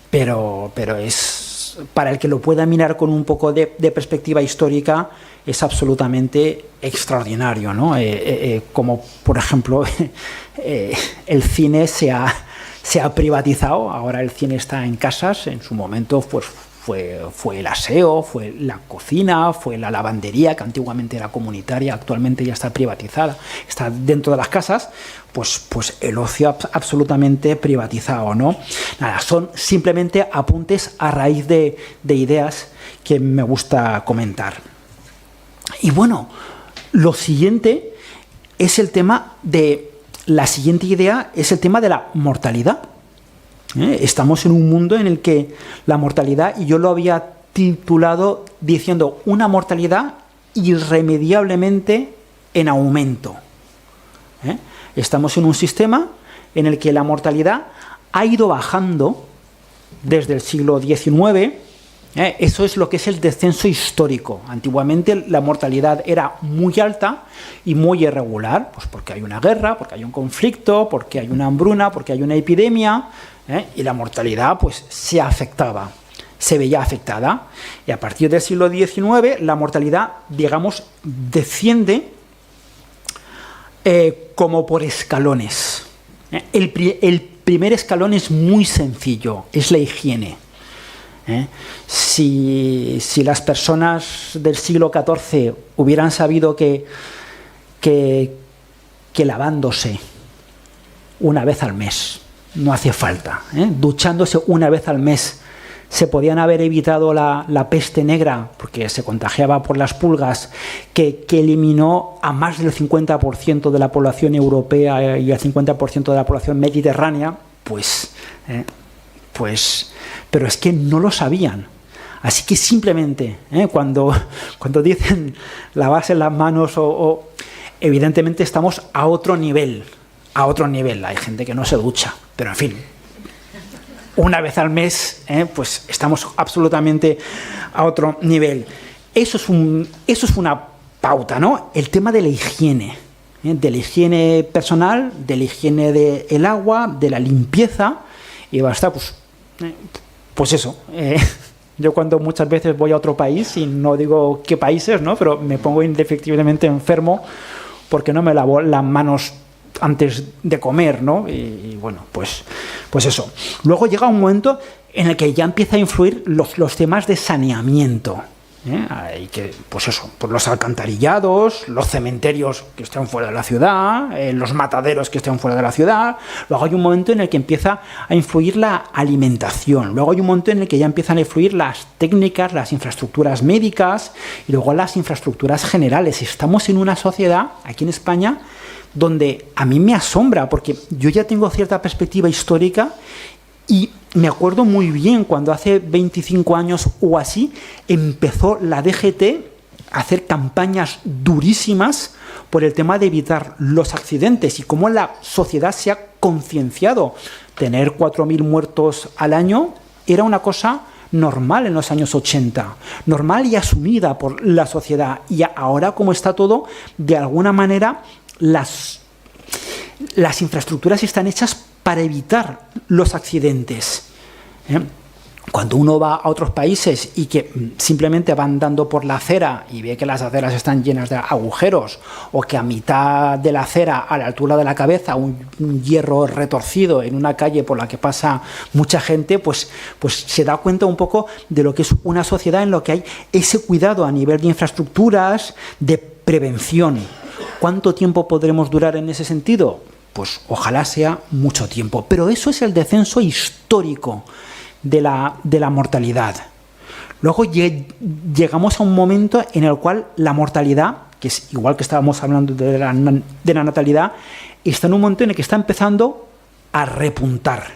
pero es, para el que lo pueda mirar con un poco de perspectiva histórica, es absolutamente extraordinario, ¿no? Como, por ejemplo, el cine se ha privatizado, ahora el cine está en casas, en su momento pues fue el aseo, fue la cocina, fue la lavandería, que antiguamente era comunitaria, actualmente ya está privatizada, está dentro de las casas, pues el ocio absolutamente privatizado, ¿no? Nada, son simplemente apuntes a raíz de ideas que me gusta comentar. Y bueno, lo siguiente es el tema de... La siguiente idea es el tema de la mortalidad. Estamos en un mundo en el que la mortalidad, y yo lo había titulado diciendo una mortalidad irremediablemente en aumento. Estamos en un sistema en el que la mortalidad ha ido bajando desde el siglo XIX. Eso es lo que es el descenso histórico. Antiguamente la mortalidad era muy alta y muy irregular, pues porque hay una guerra, porque hay un conflicto, porque hay una hambruna, porque hay una epidemia, y la mortalidad pues se veía afectada. Y a partir del siglo XIX la mortalidad, digamos, desciende como por escalones. El primer escalón es muy sencillo, es la higiene. Si las personas del siglo XIV hubieran sabido que lavándose una vez al mes, no hace falta, duchándose una vez al mes, se podían haber evitado la peste negra, porque se contagiaba por las pulgas, que eliminó a más del 50% de la población europea y al 50% de la población mediterránea, pero es que no lo sabían. Así que simplemente, cuando dicen lavarse las manos, evidentemente estamos a otro nivel. Hay gente que no se ducha, pero en fin, una vez al mes, pues estamos absolutamente a otro nivel. Eso es una pauta, ¿no? El tema de la higiene, de la higiene personal, de la higiene del agua, de la limpieza, y basta, pues eso. Yo cuando muchas veces voy a otro país, y no digo qué países, ¿no?, pero me pongo indefectiblemente enfermo porque no me lavo las manos antes de comer, ¿no? Y bueno, pues eso. Luego llega un momento en el que ya empieza a influir los temas de saneamiento. Hay que, pues eso, pues los alcantarillados, los cementerios que estén fuera de la ciudad, los mataderos que estén fuera de la ciudad. Luego hay un momento en el que empieza a influir la alimentación. Luego hay un momento en el que ya empiezan a influir las técnicas, las infraestructuras médicas y luego las infraestructuras generales. Estamos en una sociedad, aquí en España, donde a mí me asombra, porque yo ya tengo cierta perspectiva histórica y me acuerdo muy bien cuando hace 25 años o así empezó la DGT a hacer campañas durísimas por el tema de evitar los accidentes y cómo la sociedad se ha concienciado. Tener 4.000 muertos al año era una cosa normal en los años 80, normal y asumida por la sociedad. Y ahora, como está todo, de alguna manera las infraestructuras están hechas para evitar los accidentes. Cuando uno va a otros países y que simplemente va andando por la acera y ve que las aceras están llenas de agujeros o que a mitad de la acera, a la altura de la cabeza, un hierro retorcido en una calle por la que pasa mucha gente, pues se da cuenta un poco de lo que es una sociedad en la que hay ese cuidado a nivel de infraestructuras, de prevención. ¿Cuánto tiempo podremos durar en ese sentido? Pues ojalá sea mucho tiempo. Pero eso es el descenso histórico de la mortalidad. Luego llegamos a un momento en el cual la mortalidad, que es igual que estábamos hablando de la natalidad, está en un momento en el que está empezando a repuntar.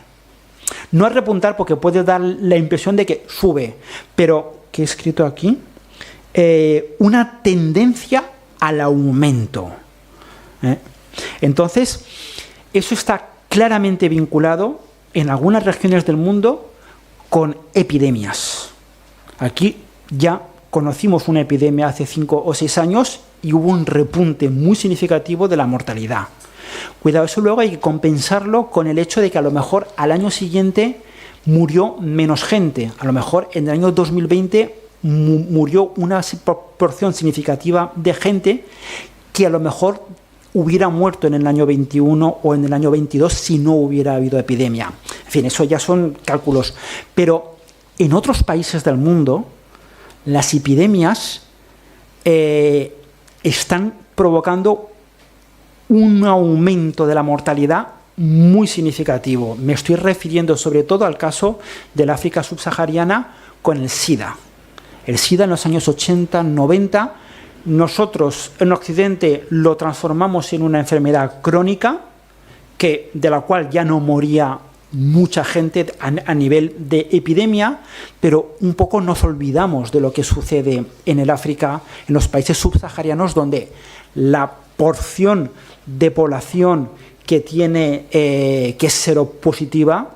No a repuntar porque puede dar la impresión de que sube, pero, ¿qué he escrito aquí? Una tendencia al aumento. Entonces, eso está claramente vinculado en algunas regiones del mundo con epidemias. Aquí ya conocimos una epidemia hace 5 o 6 años y hubo un repunte muy significativo de la mortalidad. Cuidado, eso luego hay que compensarlo con el hecho de que a lo mejor al año siguiente murió menos gente. A lo mejor en el año 2020 murió una proporción significativa de gente que a lo mejor hubiera muerto en el año 21 o en el año 22 si no hubiera habido epidemia. En fin, eso ya son cálculos. Pero en otros países del mundo, las epidemias están provocando un aumento de la mortalidad muy significativo. Me estoy refiriendo sobre todo al caso del África subsahariana con el SIDA. El SIDA en los años 80, 90, nosotros en Occidente lo transformamos en una enfermedad crónica de la cual ya no moría mucha gente a nivel de epidemia, pero un poco nos olvidamos de lo que sucede en el África, en los países subsaharianos, donde la porción de población que tiene que es seropositiva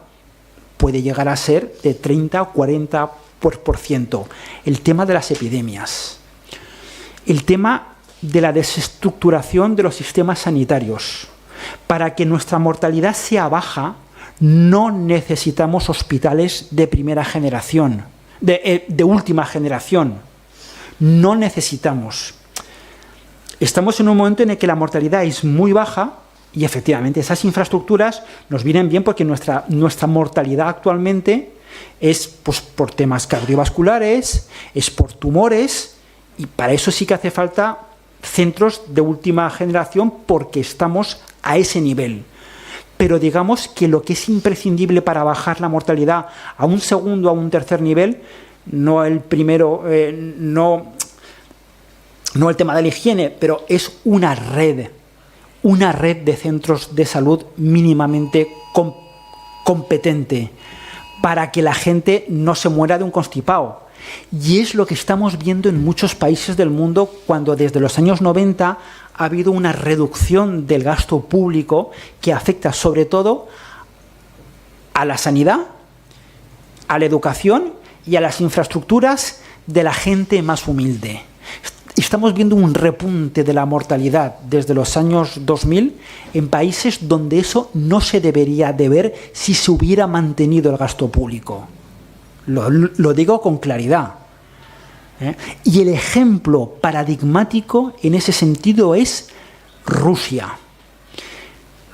puede llegar a ser de 30 o 40%. El tema de las epidemias, el tema de la desestructuración de los sistemas sanitarios. Para que nuestra mortalidad sea baja, no necesitamos hospitales de primera generación, de última generación. No necesitamos. Estamos en un momento en el que la mortalidad es muy baja y efectivamente esas infraestructuras nos vienen bien porque nuestra mortalidad actualmente es pues, por temas cardiovasculares, es por tumores, y para eso sí que hace falta centros de última generación porque estamos a ese nivel. Pero digamos que lo que es imprescindible para bajar la mortalidad a un segundo, a un tercer nivel, no el primero, no el tema de la higiene, pero es una red de centros de salud mínimamente competente para que la gente no se muera de un constipado. Y es lo que estamos viendo en muchos países del mundo cuando desde los años 90 ha habido una reducción del gasto público que afecta sobre todo a la sanidad, a la educación y a las infraestructuras de la gente más humilde. Estamos viendo un repunte de la mortalidad desde los años 2000 en países donde eso no se debería de ver si se hubiera mantenido el gasto público. Lo digo con claridad. Y el ejemplo paradigmático en ese sentido es Rusia.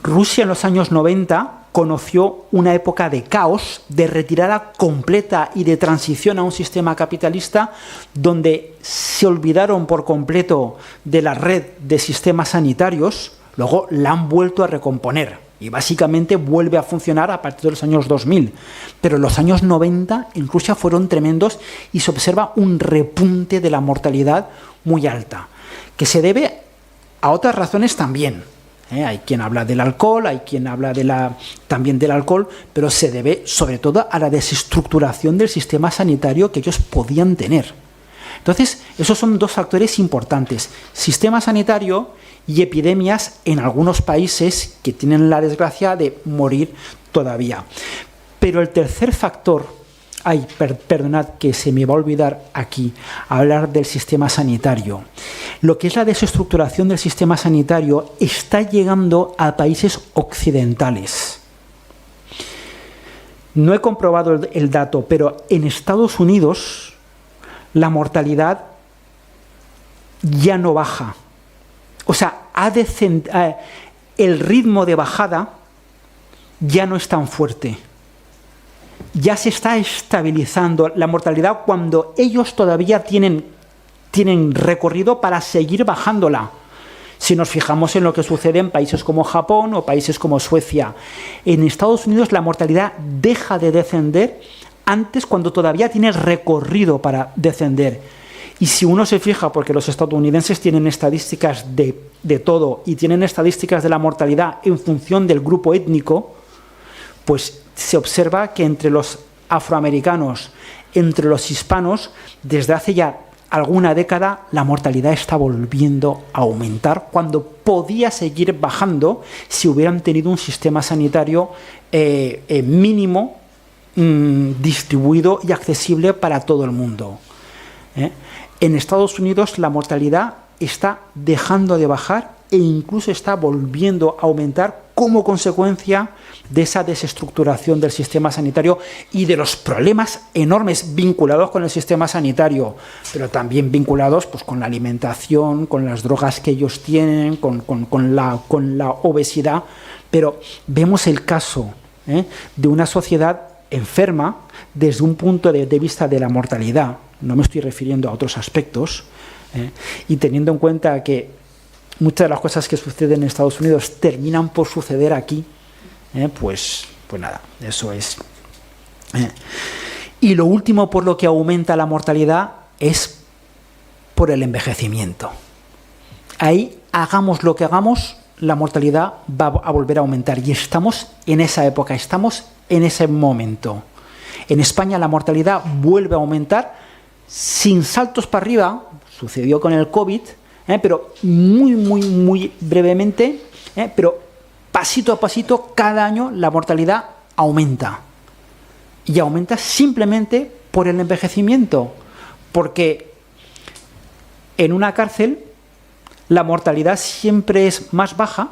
Rusia en los años 90 conoció una época de caos, de retirada completa y de transición a un sistema capitalista donde se olvidaron por completo de la red de sistemas sanitarios, luego la han vuelto a recomponer y básicamente vuelve a funcionar a partir de los años 2000. Pero los años 90 en Rusia fueron tremendos y se observa un repunte de la mortalidad muy alta, que se debe a otras razones también. Hay quien habla del alcohol, hay quien habla también del alcohol, pero se debe sobre todo a la desestructuración del sistema sanitario que ellos podían tener. Entonces, esos son dos factores importantes: sistema sanitario y epidemias en algunos países que tienen la desgracia de morir todavía. Pero el tercer factor, perdonad que se me va a olvidar aquí hablar del sistema sanitario. Lo que es la desestructuración del sistema sanitario está llegando a países occidentales. No he comprobado el dato, pero en Estados Unidos la mortalidad ya no baja. O sea, el ritmo de bajada ya no es tan fuerte. Ya se está estabilizando la mortalidad cuando ellos todavía tienen recorrido para seguir bajándola. Si nos fijamos en lo que sucede en países como Japón o países como Suecia, en Estados Unidos la mortalidad deja de descender antes, cuando todavía tiene recorrido para descender. Y si uno se fija, porque los estadounidenses tienen estadísticas de todo y tienen estadísticas de la mortalidad en función del grupo étnico, pues se observa que entre los afroamericanos, entre los hispanos, desde hace ya alguna década la mortalidad está volviendo a aumentar, cuando podía seguir bajando si hubieran tenido un sistema sanitario mínimo, distribuido y accesible para todo el mundo. En Estados Unidos la mortalidad está dejando de bajar e incluso está volviendo a aumentar como consecuencia de esa desestructuración del sistema sanitario y de los problemas enormes vinculados con el sistema sanitario, pero también vinculados pues, con la alimentación, con las drogas que ellos tienen, con la obesidad. Pero vemos el caso de una sociedad enferma desde un punto de vista de la mortalidad. No me estoy refiriendo a otros aspectos, y teniendo en cuenta que muchas de las cosas que suceden en Estados Unidos terminan por suceder aquí, pues nada, eso es. Y lo último por lo que aumenta la mortalidad es por el envejecimiento. Ahí, hagamos lo que hagamos, la mortalidad va a volver a aumentar. Y estamos en esa época, estamos en ese momento. En España la mortalidad vuelve a aumentar sin saltos para arriba. Sucedió con el COVID, pero muy brevemente, pero pasito a pasito, cada año la mortalidad aumenta. Y aumenta simplemente por el envejecimiento, porque en una cárcel la mortalidad siempre es más baja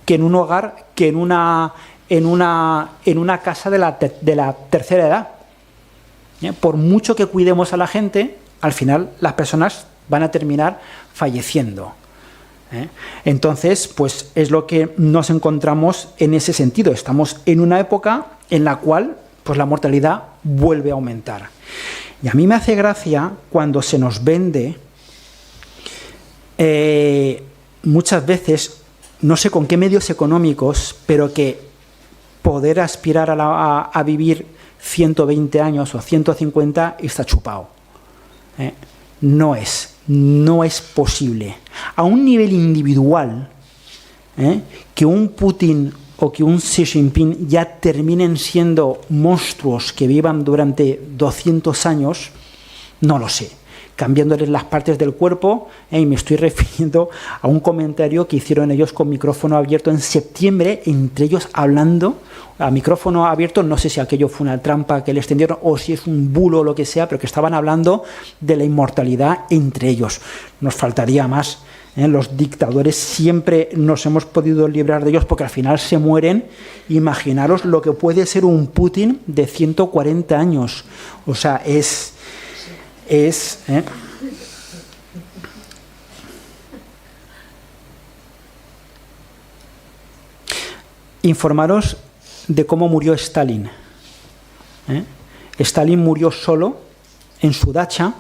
que en un hogar, que en una casa de la tercera edad. Por mucho que cuidemos a la gente, al final las personas van a terminar falleciendo. Entonces, pues es lo que nos encontramos en ese sentido. Estamos en una época en la cual pues, la mortalidad vuelve a aumentar. Y a mí me hace gracia cuando se nos vende muchas veces, no sé con qué medios económicos, pero que poder aspirar a vivir 120 años o 150 está chupado. No es posible. A un nivel individual, que un Putin o que un Xi Jinping ya terminen siendo monstruos que vivan durante 200 años, no lo sé. Cambiándoles las partes del cuerpo, y me estoy refiriendo a un comentario que hicieron ellos con micrófono abierto en septiembre, entre ellos hablando a micrófono abierto, no sé si aquello fue una trampa que les tendieron o si es un bulo o lo que sea, pero que estaban hablando de la inmortalidad entre ellos. Nos faltaría más. Los dictadores siempre nos hemos podido librar de ellos porque al final se mueren. Imaginaros lo que puede ser un Putin de 140 años. O sea, informaros de cómo murió Stalin. Stalin murió solo en su dacha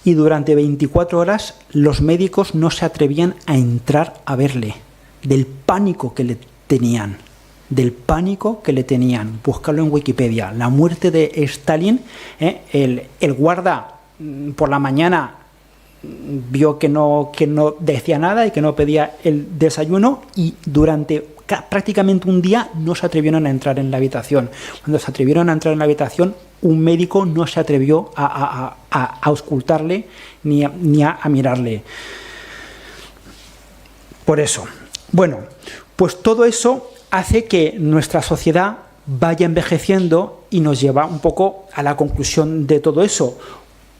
y durante 24 horas los médicos no se atrevían a entrar a verle, del pánico que le tenían. Búscalo en Wikipedia. La muerte de Stalin, el guarda por la mañana vio que no decía nada y que no pedía el desayuno, y durante prácticamente un día no se atrevieron a entrar en la habitación. Cuando se atrevieron a entrar en la habitación, un médico no se atrevió a auscultarle ni a mirarle. Por eso, bueno, pues todo eso hace que nuestra sociedad vaya envejeciendo y nos lleva un poco a la conclusión de todo eso.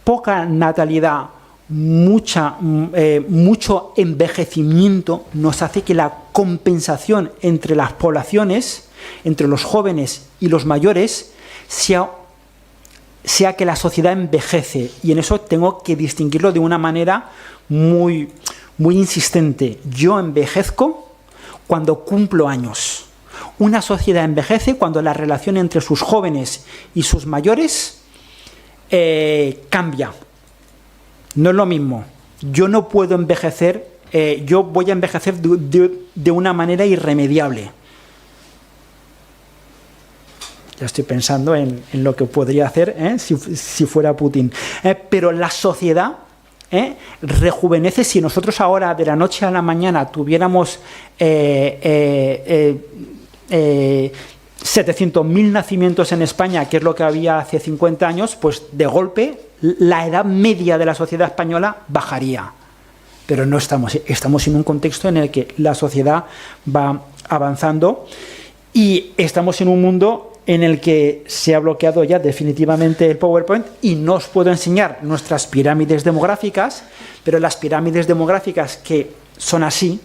Poca natalidad, mucho envejecimiento nos hace que la compensación entre las poblaciones, entre los jóvenes y los mayores, sea que la sociedad envejece. Y en eso tengo que distinguirlo de una manera muy insistente. Yo envejezco cuando cumplo años. Una sociedad envejece cuando la relación entre sus jóvenes y sus mayores cambia. No es lo mismo. Yo no puedo envejecer, yo voy a envejecer de una manera irremediable. Ya estoy pensando en lo que podría hacer si fuera Putin. Pero la sociedad rejuvenece. Si nosotros ahora de la noche a la mañana tuviéramos 700.000 nacimientos en España, que es lo que había hace 50 años, pues de golpe la edad media de la sociedad española bajaría. Pero no estamos en un contexto en el que la sociedad va avanzando y estamos en un mundo en el que se ha bloqueado ya definitivamente el PowerPoint y no os puedo enseñar nuestras pirámides demográficas, pero las pirámides demográficas que son así,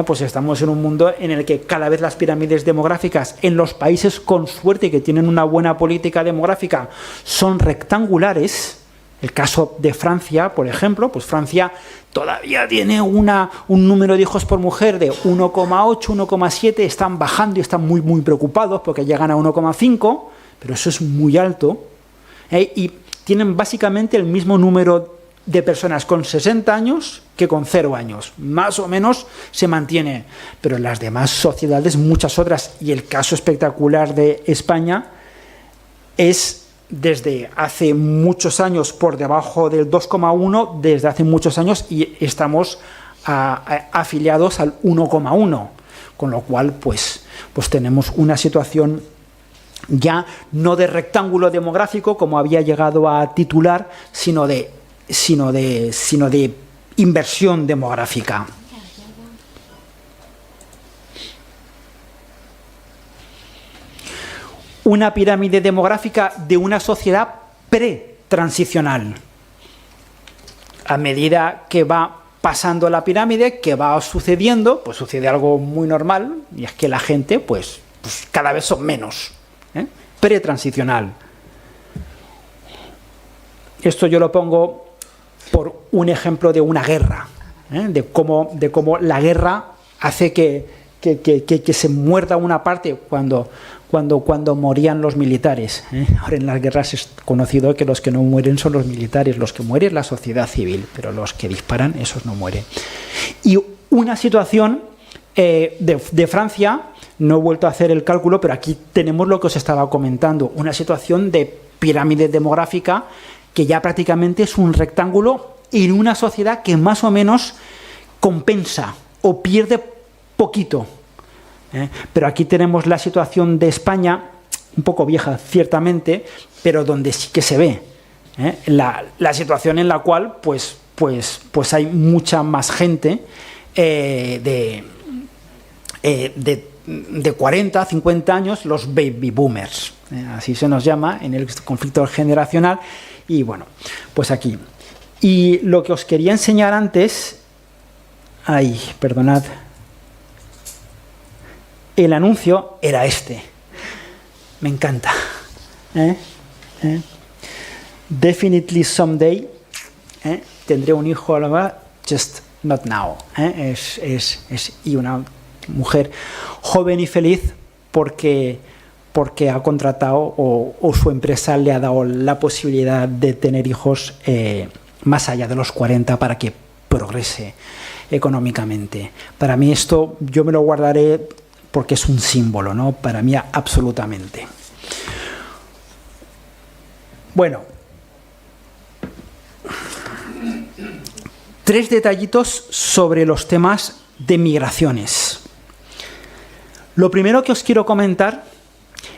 pues estamos en un mundo en el que cada vez las pirámides demográficas en los países con suerte que tienen una buena política demográfica son rectangulares. El caso de Francia, por ejemplo, pues Francia todavía tiene un número de hijos por mujer de 1,8, 1,7, están bajando y están muy preocupados porque llegan a 1,5, pero eso es muy alto, y tienen básicamente el mismo número de personas con 60 años que con 0 años, más o menos se mantiene, pero en las demás sociedades, muchas otras, y el caso espectacular de España es desde hace muchos años por debajo del 2,1, desde hace muchos años, y estamos afiliados al 1,1, con lo cual pues tenemos una situación ya no de rectángulo demográfico como había llegado a titular, sino de inversión demográfica. Una pirámide demográfica de una sociedad pretransicional. A medida que va pasando la pirámide, que va sucediendo, pues sucede algo muy normal, y es que la gente pues cada vez son menos. Pretransicional. Esto yo lo pongo por un ejemplo de una guerra, de cómo la guerra hace que se muerda una parte cuando morían los militares. Ahora en las guerras es conocido que los que no mueren son los militares, los que mueren es la sociedad civil, pero los que disparan, esos no mueren. Y una situación de Francia, no he vuelto a hacer el cálculo, pero aquí tenemos lo que os estaba comentando, una situación de pirámide demográfica que ya prácticamente es un rectángulo en una sociedad que más o menos compensa o pierde poquito. Pero aquí tenemos la situación de España, un poco vieja ciertamente, pero donde sí que se ve la situación en la cual pues hay mucha más gente de 40, 50 años, los baby boomers, así se nos llama en el conflicto generacional. Y bueno, pues aquí. Y lo que os quería enseñar antes, perdonad, el anuncio era este. Me encanta. Definitely someday, tendré un hijo, just not now. Y mujer joven y feliz porque ha contratado o su empresa le ha dado la posibilidad de tener hijos más allá de los 40 para que progrese económicamente. Para mí esto yo me lo guardaré porque es un símbolo, ¿no? Para mí absolutamente. Bueno, 3 detallitos sobre los temas de migraciones. Lo primero que os quiero comentar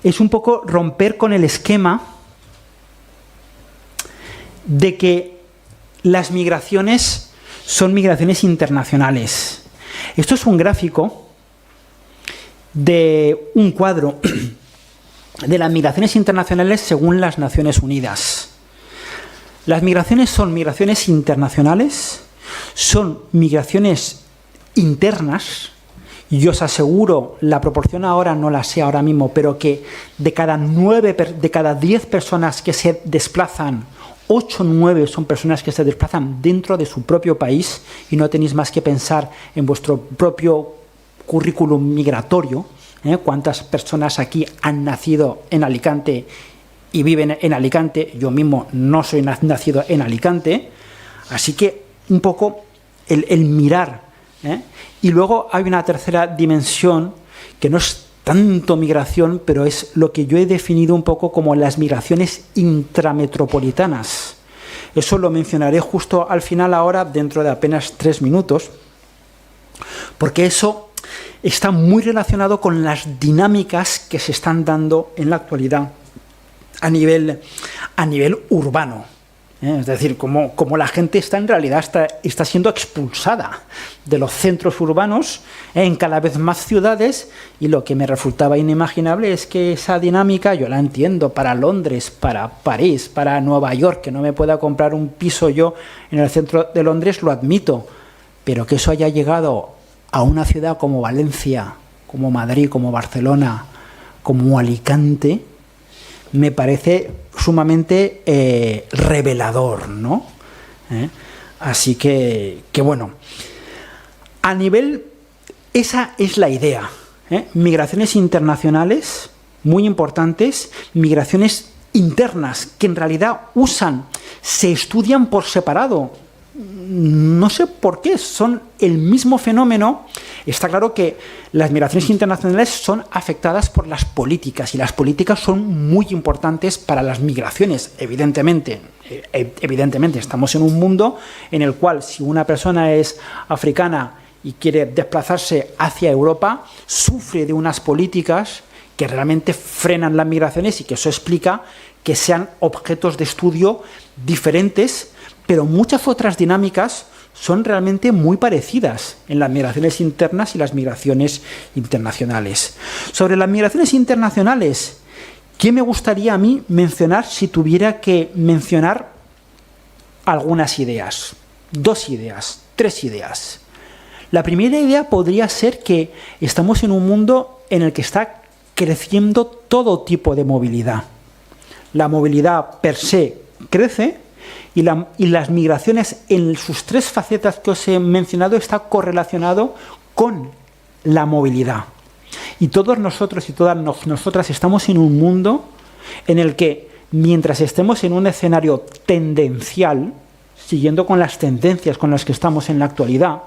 es un poco romper con el esquema de que las migraciones son migraciones internacionales. Esto es un gráfico de un cuadro de las migraciones internacionales según las Naciones Unidas. Las migraciones son migraciones internacionales, son migraciones internas, y os aseguro, la proporción ahora no la sé ahora mismo, pero que de cada 10 personas que se desplazan, 8 o 9 son personas que se desplazan dentro de su propio país, y no tenéis más que pensar en vuestro propio currículum migratorio, cuántas personas aquí han nacido en Alicante y viven en Alicante. Yo mismo no soy nacido en Alicante, así que un poco el mirar, y luego hay una tercera dimensión que no es tanto migración, pero es lo que yo he definido un poco como las migraciones intrametropolitanas. Eso lo mencionaré justo al final ahora, dentro de apenas 3 minutos, porque eso está muy relacionado con las dinámicas que se están dando en la actualidad a nivel urbano. Es decir, como la gente en realidad está siendo expulsada de los centros urbanos en cada vez más ciudades, y lo que me resultaba inimaginable es que esa dinámica yo la entiendo para Londres, para París, para Nueva York, que no me pueda comprar un piso yo en el centro de Londres, lo admito, pero que eso haya llegado a una ciudad como Valencia, como Madrid, como Barcelona, como Alicante, me parece sumamente revelador, ¿no? Así que bueno, a nivel, esa es la idea, migraciones internacionales muy importantes, migraciones internas que en realidad se estudian por separado. No sé por qué, son el mismo fenómeno. Está claro que las migraciones internacionales son afectadas por las políticas, y las políticas son muy importantes para las migraciones, evidentemente. Evidentemente, estamos en un mundo en el cual, si una persona es africana y quiere desplazarse hacia Europa, sufre de unas políticas que realmente frenan las migraciones, y que eso explica que sean objetos de estudio diferentes, pero muchas otras dinámicas son realmente muy parecidas en las migraciones internas y las migraciones internacionales. Sobre las migraciones internacionales, ¿qué me gustaría a mí mencionar si tuviera que mencionar algunas ideas? 2 ideas, 3 ideas. La primera idea podría ser que estamos en un mundo en el que está creciendo todo tipo de movilidad. La movilidad per se crece, y las migraciones en sus 3 facetas que os he mencionado está correlacionado con la movilidad. Y todos nosotros y todas nosotras estamos en un mundo en el que, mientras estemos en un escenario tendencial, siguiendo con las tendencias con las que estamos en la actualidad,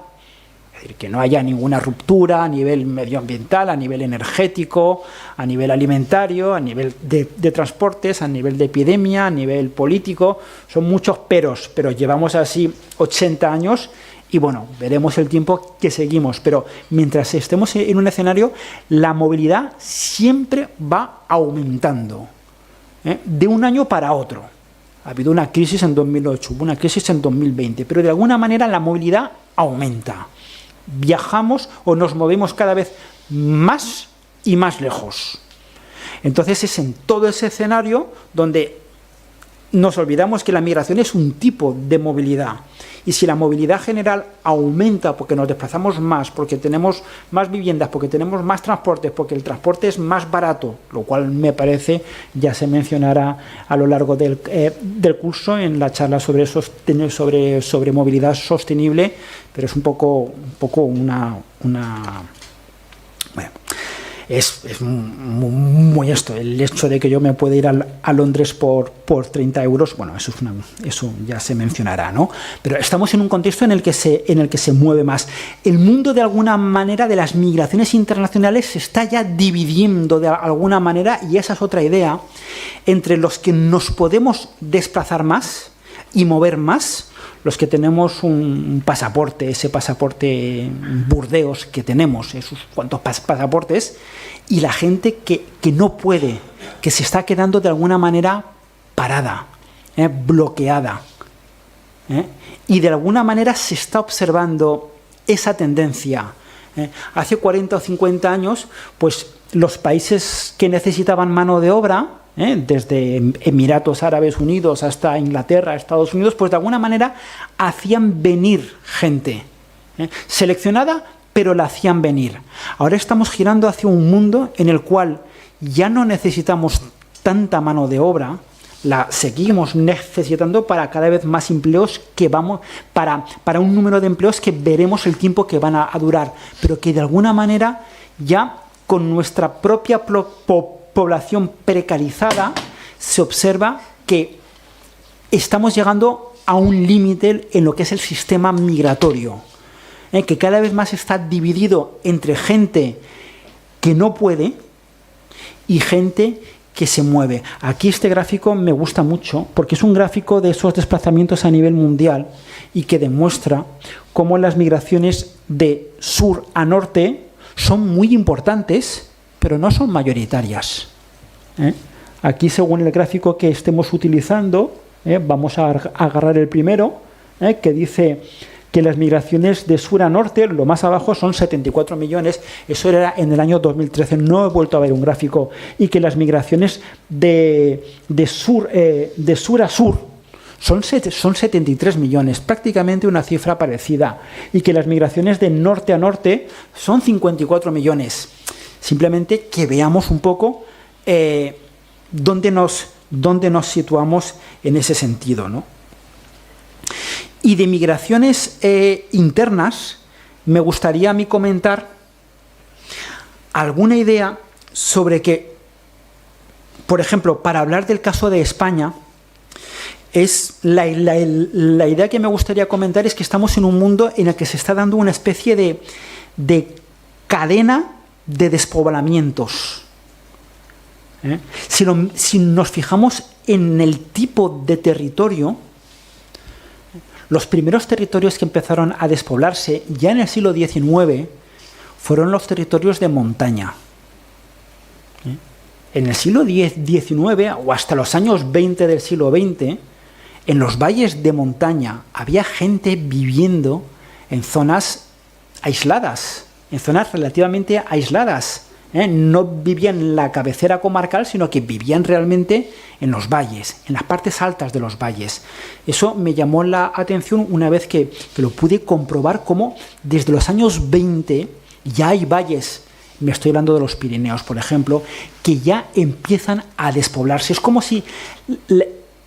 es decir, que no haya ninguna ruptura a nivel medioambiental, a nivel energético, a nivel alimentario, a nivel de transportes, a nivel de epidemia, a nivel político. Son muchos peros, pero llevamos así 80 años y bueno, veremos el tiempo que seguimos. Pero mientras estemos en un escenario, la movilidad siempre va aumentando, de un año para otro. Ha habido una crisis en 2008, hubo una crisis en 2020, pero de alguna manera la movilidad aumenta. Viajamos o nos movemos cada vez más y más lejos. Entonces es en todo ese escenario donde nos olvidamos que la migración es un tipo de movilidad. Y si la movilidad general aumenta porque nos desplazamos más, porque tenemos más viviendas, porque tenemos más transportes, porque el transporte es más barato, lo cual me parece, ya se mencionará a lo largo del curso en la charla sobre movilidad sostenible, pero es un poco una es muy esto. El hecho de que yo me pueda ir a Londres por 30 euros, bueno, eso ya se mencionará, ¿no? Pero estamos en un contexto en el que se mueve más. El mundo, de alguna manera, de las migraciones internacionales se está ya dividiendo de alguna manera, y esa es otra idea, entre los que nos podemos desplazar más y mover más, los que tenemos un pasaporte, ese pasaporte Burdeos que tenemos, esos cuantos pasaportes, y la gente que no puede, que se está quedando de alguna manera parada, bloqueada. Y de alguna manera se está observando esa tendencia. Hace 40 o 50 años, pues los países que necesitaban mano de obra, desde Emiratos Árabes Unidos hasta Inglaterra, Estados Unidos, pues de alguna manera hacían venir gente, seleccionada, pero la hacían venir. Ahora estamos girando hacia un mundo en el cual ya no necesitamos tanta mano de obra, la seguimos necesitando para cada vez más empleos que vamos, para un número de empleos que veremos el tiempo que van a durar, pero que de alguna manera ya con nuestra propia población precarizada se observa que estamos llegando a un límite en lo que es el sistema migratorio, que cada vez más está dividido entre gente que no puede y gente que se mueve. Aquí este gráfico me gusta mucho porque es un gráfico de esos desplazamientos a nivel mundial y que demuestra cómo las migraciones de sur a norte son muy importantes, pero no son mayoritarias. Aquí, según el gráfico que estemos utilizando, vamos a agarrar el primero, que dice que las migraciones de sur a norte, lo más abajo, son 74 millones. Eso era en el año 2013. No he vuelto a ver un gráfico. Y que las migraciones de sur a sur son 73 millones, prácticamente una cifra parecida. Y que las migraciones de norte a norte son 54 millones. Simplemente que veamos un poco dónde nos situamos en ese sentido, ¿no? Y de migraciones internas, me gustaría a mí comentar alguna idea sobre que, por ejemplo, para hablar del caso de España, es la idea que me gustaría comentar es que estamos en un mundo en el que se está dando una especie de cadena de despoblamientos. Si nos fijamos en el tipo de territorio, los primeros territorios que empezaron a despoblarse ya en el siglo XIX fueron los territorios de montaña. En el siglo XIX o hasta los años 20 del siglo XX, en los valles de montaña había gente viviendo en zonas aisladas, en zonas relativamente aisladas. No vivían en la cabecera comarcal, sino que vivían realmente en los valles, en las partes altas de los valles. Eso me llamó la atención una vez que lo pude comprobar, cómo desde los años 20 ya hay valles, me estoy hablando de los Pirineos, por ejemplo, que ya empiezan a despoblarse. Es como si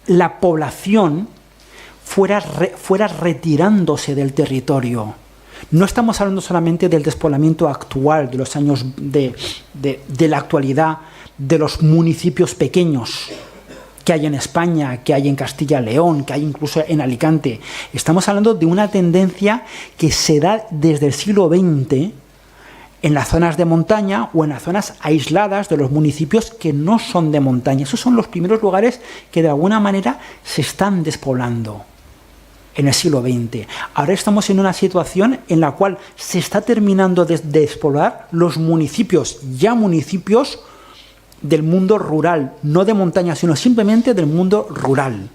la población fuera retirándose del territorio. No estamos hablando solamente del despoblamiento actual, de los años de la actualidad, de los municipios pequeños que hay en España, que hay en Castilla y León, que hay incluso en Alicante. Estamos hablando de una tendencia que se da desde el siglo XX en las zonas de montaña o en las zonas aisladas de los municipios que no son de montaña. Esos son los primeros lugares que de alguna manera se están despoblando en el siglo XX. Ahora estamos en una situación en la cual se está terminando de despoblar los municipios, ya municipios del mundo rural, no de montaña, sino simplemente del mundo rural.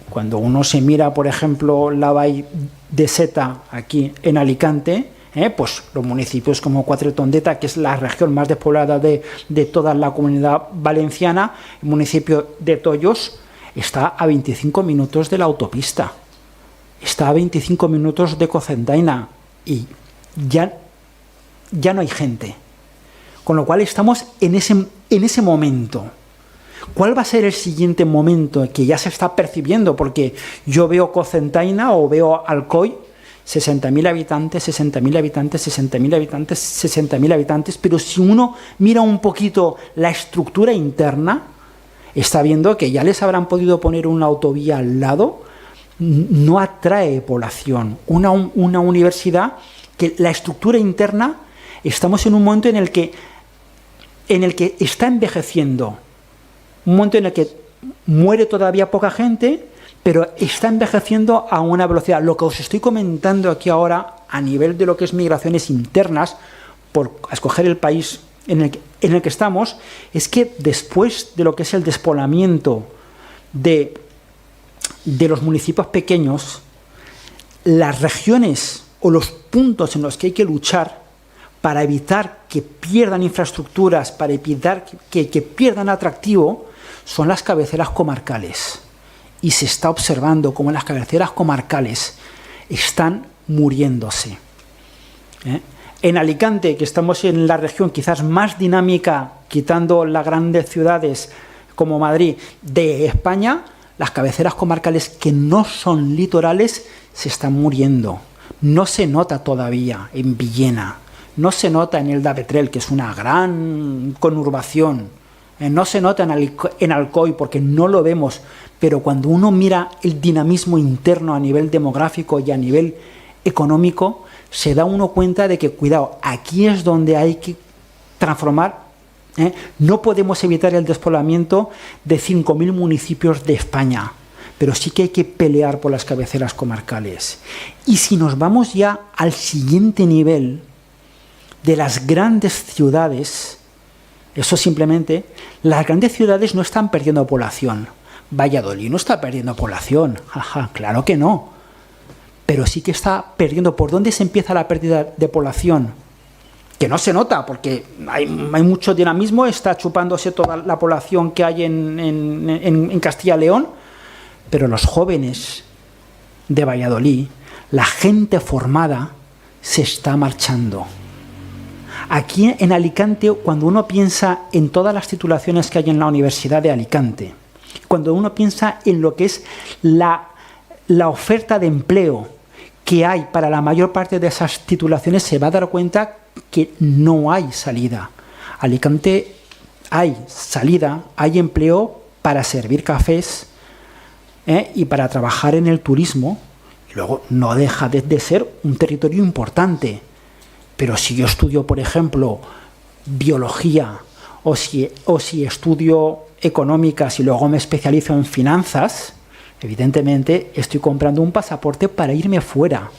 Cuando uno se mira, por ejemplo, la Vall de Seta, aquí en Alicante, pues los municipios como Quatretondeta, que es la región más despoblada de toda la Comunidad Valenciana, el municipio de Tollos, está a 25 minutos de la autopista, está a 25 minutos de Cocentaina y ya no hay gente. Con lo cual estamos en ese momento. ¿Cuál va a ser el siguiente momento que ya se está percibiendo? Porque yo veo Cocentaina o veo Alcoy, 60.000 habitantes, 60.000 habitantes, 60.000 habitantes, 60.000 habitantes, pero si uno mira un poquito la estructura interna, está viendo que ya les habrán podido poner una autovía al lado, no atrae población. Una universidad que la estructura interna, estamos en un momento en el que está envejeciendo, un momento en el que muere todavía poca gente, pero está envejeciendo a una velocidad. Lo que os estoy comentando aquí ahora a nivel de lo que es migraciones internas, por escoger el país en el que estamos, es que después de lo que es el despoblamiento de los municipios pequeños, las regiones o los puntos en los que hay que luchar para evitar que pierdan infraestructuras, para evitar que pierdan atractivo, son las cabeceras comarcales. Y se está observando cómo las cabeceras comarcales están muriéndose. En Alicante, que estamos en la región quizás más dinámica, quitando las grandes ciudades como Madrid, de España, las cabeceras comarcales que no son litorales se están muriendo. No se nota todavía en Villena, no se nota en Elda Petrel, que es una gran conurbación, no se nota en Alcoy porque no lo vemos, pero cuando uno mira el dinamismo interno a nivel demográfico y a nivel económico, se da uno cuenta de que, cuidado, aquí es donde hay que transformar. No podemos evitar el despoblamiento de 5.000 municipios de España, pero sí que hay que pelear por las cabeceras comarcales. Y si nos vamos ya al siguiente nivel de las grandes ciudades, eso simplemente, las grandes ciudades no están perdiendo población. Valladolid no está perdiendo población, claro que no, pero sí que está perdiendo. ¿Por dónde se empieza la pérdida de población? Que no se nota, porque hay mucho dinamismo, está chupándose toda la población que hay en Castilla y León, pero los jóvenes de Valladolid, la gente formada, se está marchando. Aquí en Alicante, cuando uno piensa en todas las titulaciones que hay en la Universidad de Alicante, cuando uno piensa en lo que es la oferta de empleo que hay para la mayor parte de esas titulaciones, se va a dar cuenta que no hay salida. Alicante hay salida, hay empleo para servir cafés y para trabajar en el turismo. Y luego no deja de ser un territorio importante. Pero si yo estudio, por ejemplo, biología o si estudio económicas y luego me especializo en finanzas, evidentemente estoy comprando un pasaporte para irme fuera.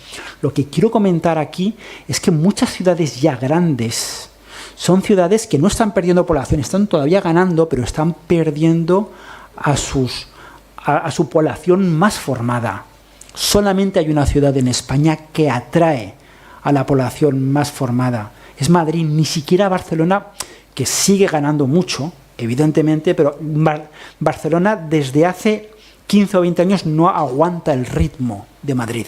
Lo que quiero comentar aquí es que muchas ciudades ya grandes son ciudades que no están perdiendo población, están todavía ganando, pero están perdiendo a su población más formada. Solamente hay una ciudad en España que atrae a la población más formada. Es Madrid, ni siquiera Barcelona, que sigue ganando mucho, evidentemente, pero Barcelona desde hace 15 o 20 años no aguanta el ritmo de Madrid.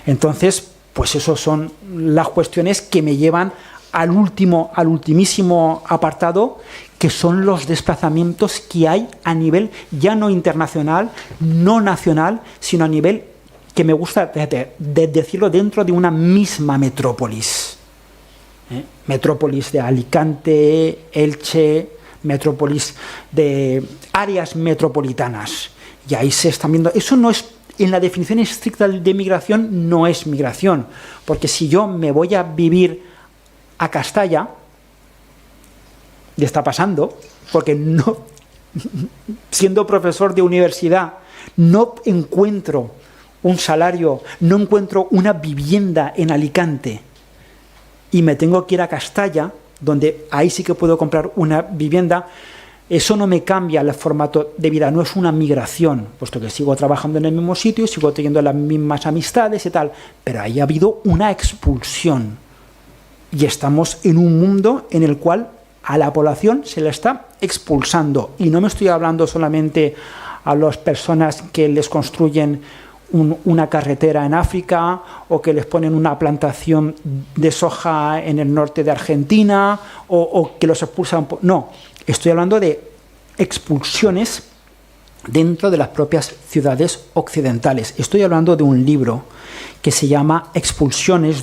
Entonces, pues esas son las cuestiones que me llevan al ultimísimo apartado, que son los desplazamientos que hay a nivel ya no internacional, no nacional, sino a nivel, que me gusta de decirlo, dentro de una misma metrópolis. Metrópolis de Alicante, Elche, metrópolis de áreas metropolitanas. Y ahí se están viendo. Eso no es, en la definición estricta de migración, no es migración. Porque si yo me voy a vivir a Castalla, y está pasando, porque no, siendo profesor de universidad, no encuentro un salario, no encuentro una vivienda en Alicante y me tengo que ir a Castalla, donde ahí sí que puedo comprar una vivienda, eso no me cambia el formato de vida, no es una migración, puesto que sigo trabajando en el mismo sitio, sigo teniendo las mismas amistades y tal, pero ahí ha habido una expulsión y estamos en un mundo en el cual a la población se la está expulsando. Y no me estoy hablando solamente a las personas que les construyen una carretera en África o que les ponen una plantación de soja en el norte de Argentina o que los expulsan. No, estoy hablando de expulsiones dentro de las propias ciudades occidentales. Estoy hablando de un libro que se llama Expulsiones,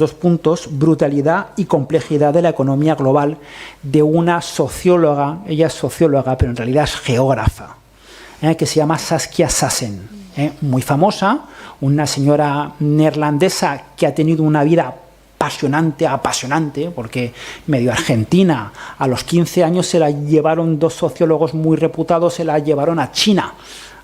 brutalidad y complejidad de la economía global, de una socióloga, ella es socióloga, pero en realidad es geógrafa, que se llama Saskia Sassen, muy famosa, una señora neerlandesa que ha tenido una vida apasionante, porque medio argentina, a los 15 años se la llevaron dos sociólogos muy reputados, se la llevaron a China,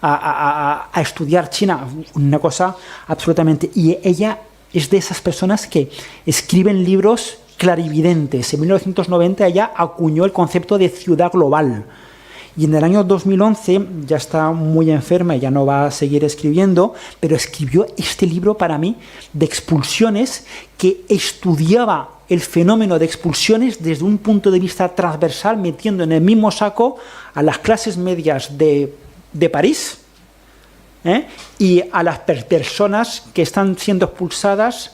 a estudiar China, una cosa absolutamente... Y ella es de esas personas que escriben libros clarividentes. En 1990 ella acuñó el concepto de ciudad global. Y en el año 2011, ya está muy enferma y ya no va a seguir escribiendo, pero escribió este libro para mí de expulsiones, que estudiaba el fenómeno de expulsiones desde un punto de vista transversal, metiendo en el mismo saco a las clases medias de París y a las personas que están siendo expulsadas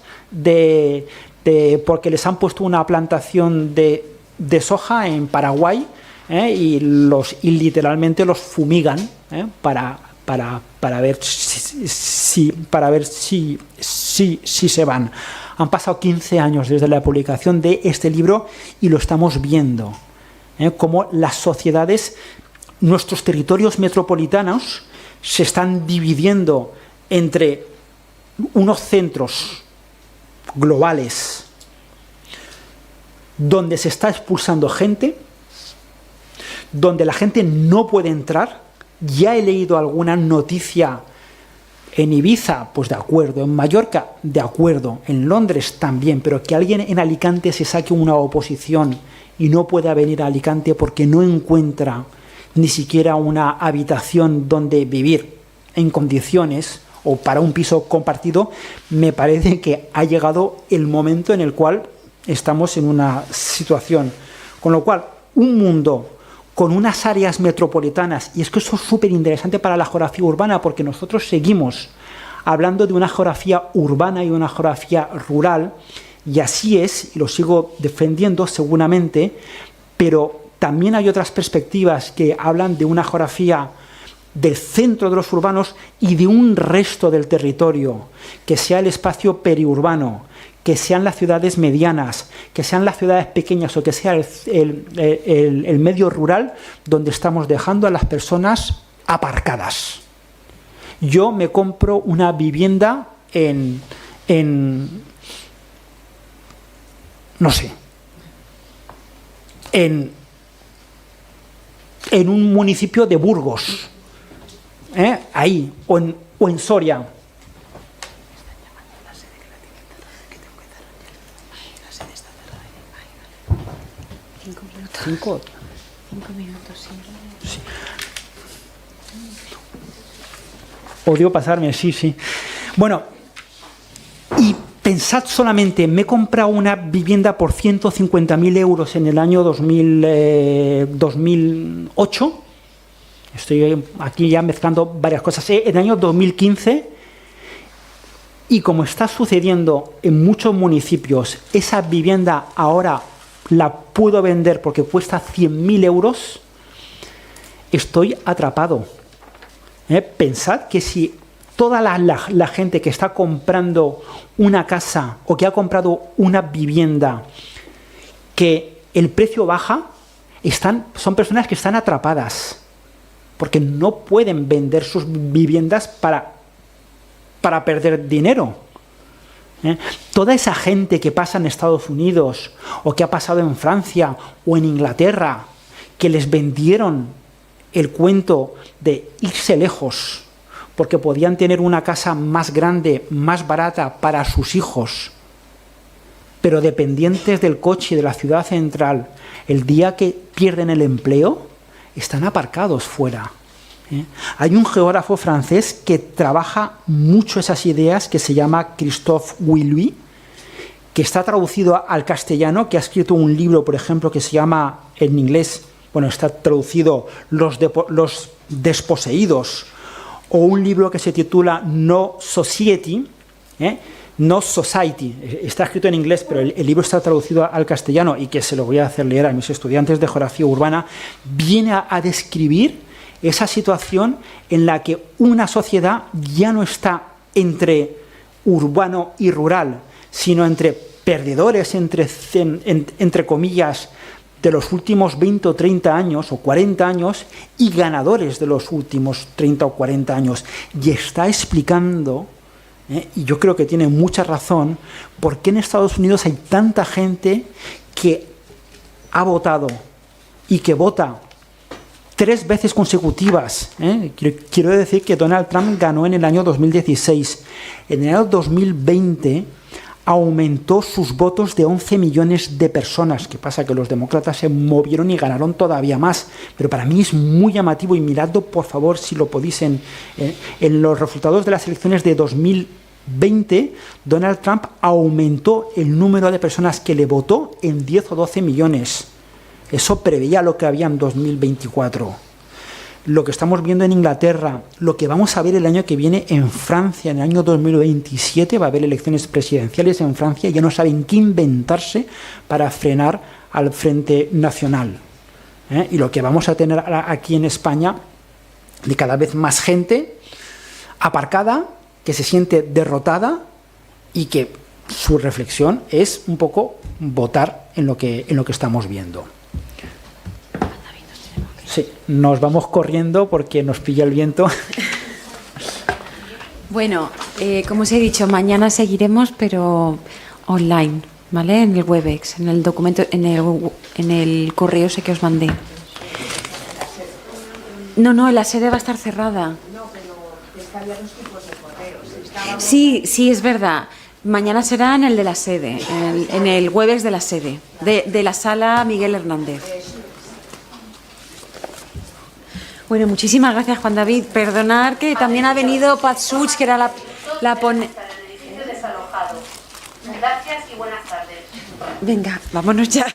porque les han puesto una plantación de soja en Paraguay, y literalmente los fumigan para ver si se van. Han pasado 15 años desde la publicación de este libro y lo estamos viendo, cómo las sociedades, nuestros territorios metropolitanos se están dividiendo entre unos centros globales donde se está expulsando gente, donde la gente no puede entrar. Ya he leído alguna noticia en Ibiza, pues de acuerdo, en Mallorca, de acuerdo, en Londres también, pero que alguien en Alicante se saque una oposición y no pueda venir a Alicante porque no encuentra ni siquiera una habitación donde vivir en condiciones o para un piso compartido, me parece que ha llegado el momento en el cual estamos en una situación. Con lo cual, un mundo con unas áreas metropolitanas, y es que eso es súper interesante para la geografía urbana, porque nosotros seguimos hablando de una geografía urbana y una geografía rural, y así es, y lo sigo defendiendo seguramente, pero también hay otras perspectivas que hablan de una geografía del centro de los urbanos y de un resto del territorio, que sea el espacio periurbano, que sean las ciudades medianas, que sean las ciudades pequeñas o que sea el medio rural, donde estamos dejando a las personas aparcadas. Yo me compro una vivienda no sé, en un municipio de Burgos, ahí, o en Soria. ¿Cinco minutos, sí. Odio pasarme, sí. Bueno, y pensad solamente, me he comprado una vivienda por 150.000 euros en el año 2008. Estoy aquí ya mezclando varias cosas. En el año 2015, y como está sucediendo en muchos municipios, esa vivienda ahora la puedo vender porque cuesta 100.000 euros, estoy atrapado. Pensad que si toda la gente que está comprando una casa o que ha comprado una vivienda, que el precio baja, son personas que están atrapadas, porque no pueden vender sus viviendas para perder dinero. Toda esa gente que pasa en Estados Unidos o que ha pasado en Francia o en Inglaterra, que les vendieron el cuento de irse lejos porque podían tener una casa más grande, más barata para sus hijos, pero dependientes del coche de la ciudad central, el día que pierden el empleo, están aparcados fuera. Hay un geógrafo francés que trabaja mucho esas ideas, que se llama Christophe Guilluy, que está traducido al castellano, que ha escrito un libro, por ejemplo, que se llama, en inglés, está traducido Los desposeídos, o un libro que se titula No Society, No Society, está escrito en inglés, pero el libro está traducido al castellano y que se lo voy a hacer leer a mis estudiantes de geografía urbana. Viene a describir esa situación en la que una sociedad ya no está entre urbano y rural, sino entre perdedores, entre comillas, de los últimos 20 o 30 años o 40 años y ganadores de los últimos 30 o 40 años. Y está explicando, y yo creo que tiene mucha razón, por qué en Estados Unidos hay tanta gente que ha votado y que vota 3 veces consecutivas. Quiero decir que Donald Trump ganó en el año 2016. En el año 2020 aumentó sus votos de 11 millones de personas. ¿Qué pasa? Que los demócratas se movieron y ganaron todavía más. Pero para mí es muy llamativo, y miradlo por favor si lo podéis en los resultados de las elecciones de 2020, Donald Trump aumentó el número de personas que le votó en 10 o 12 millones. Eso preveía lo que había en 2024. Lo que estamos viendo en Inglaterra, lo que vamos a ver el año que viene en Francia, en el año 2027, va a haber elecciones presidenciales en Francia, ya no saben qué inventarse para frenar al Frente Nacional. Y lo que vamos a tener aquí en España, de cada vez más gente aparcada, que se siente derrotada y que su reflexión es un poco votar en lo que estamos viendo. Sí, nos vamos corriendo porque nos pilla el viento. Bueno, como os he dicho, mañana seguiremos, pero online, ¿vale? En el Webex, en el documento, en el correo ese que os mandé. No, la sede va a estar cerrada. No, pero estaría los tipos de correos. Sí, es verdad. Mañana será en el de la sede, en el Webex de la sede, de la sala Miguel Hernández. Bueno, muchísimas gracias, Juan David. Perdonar que también ha venido Pat Such, que era la ponente. Gracias y buenas tardes. Venga, vámonos ya.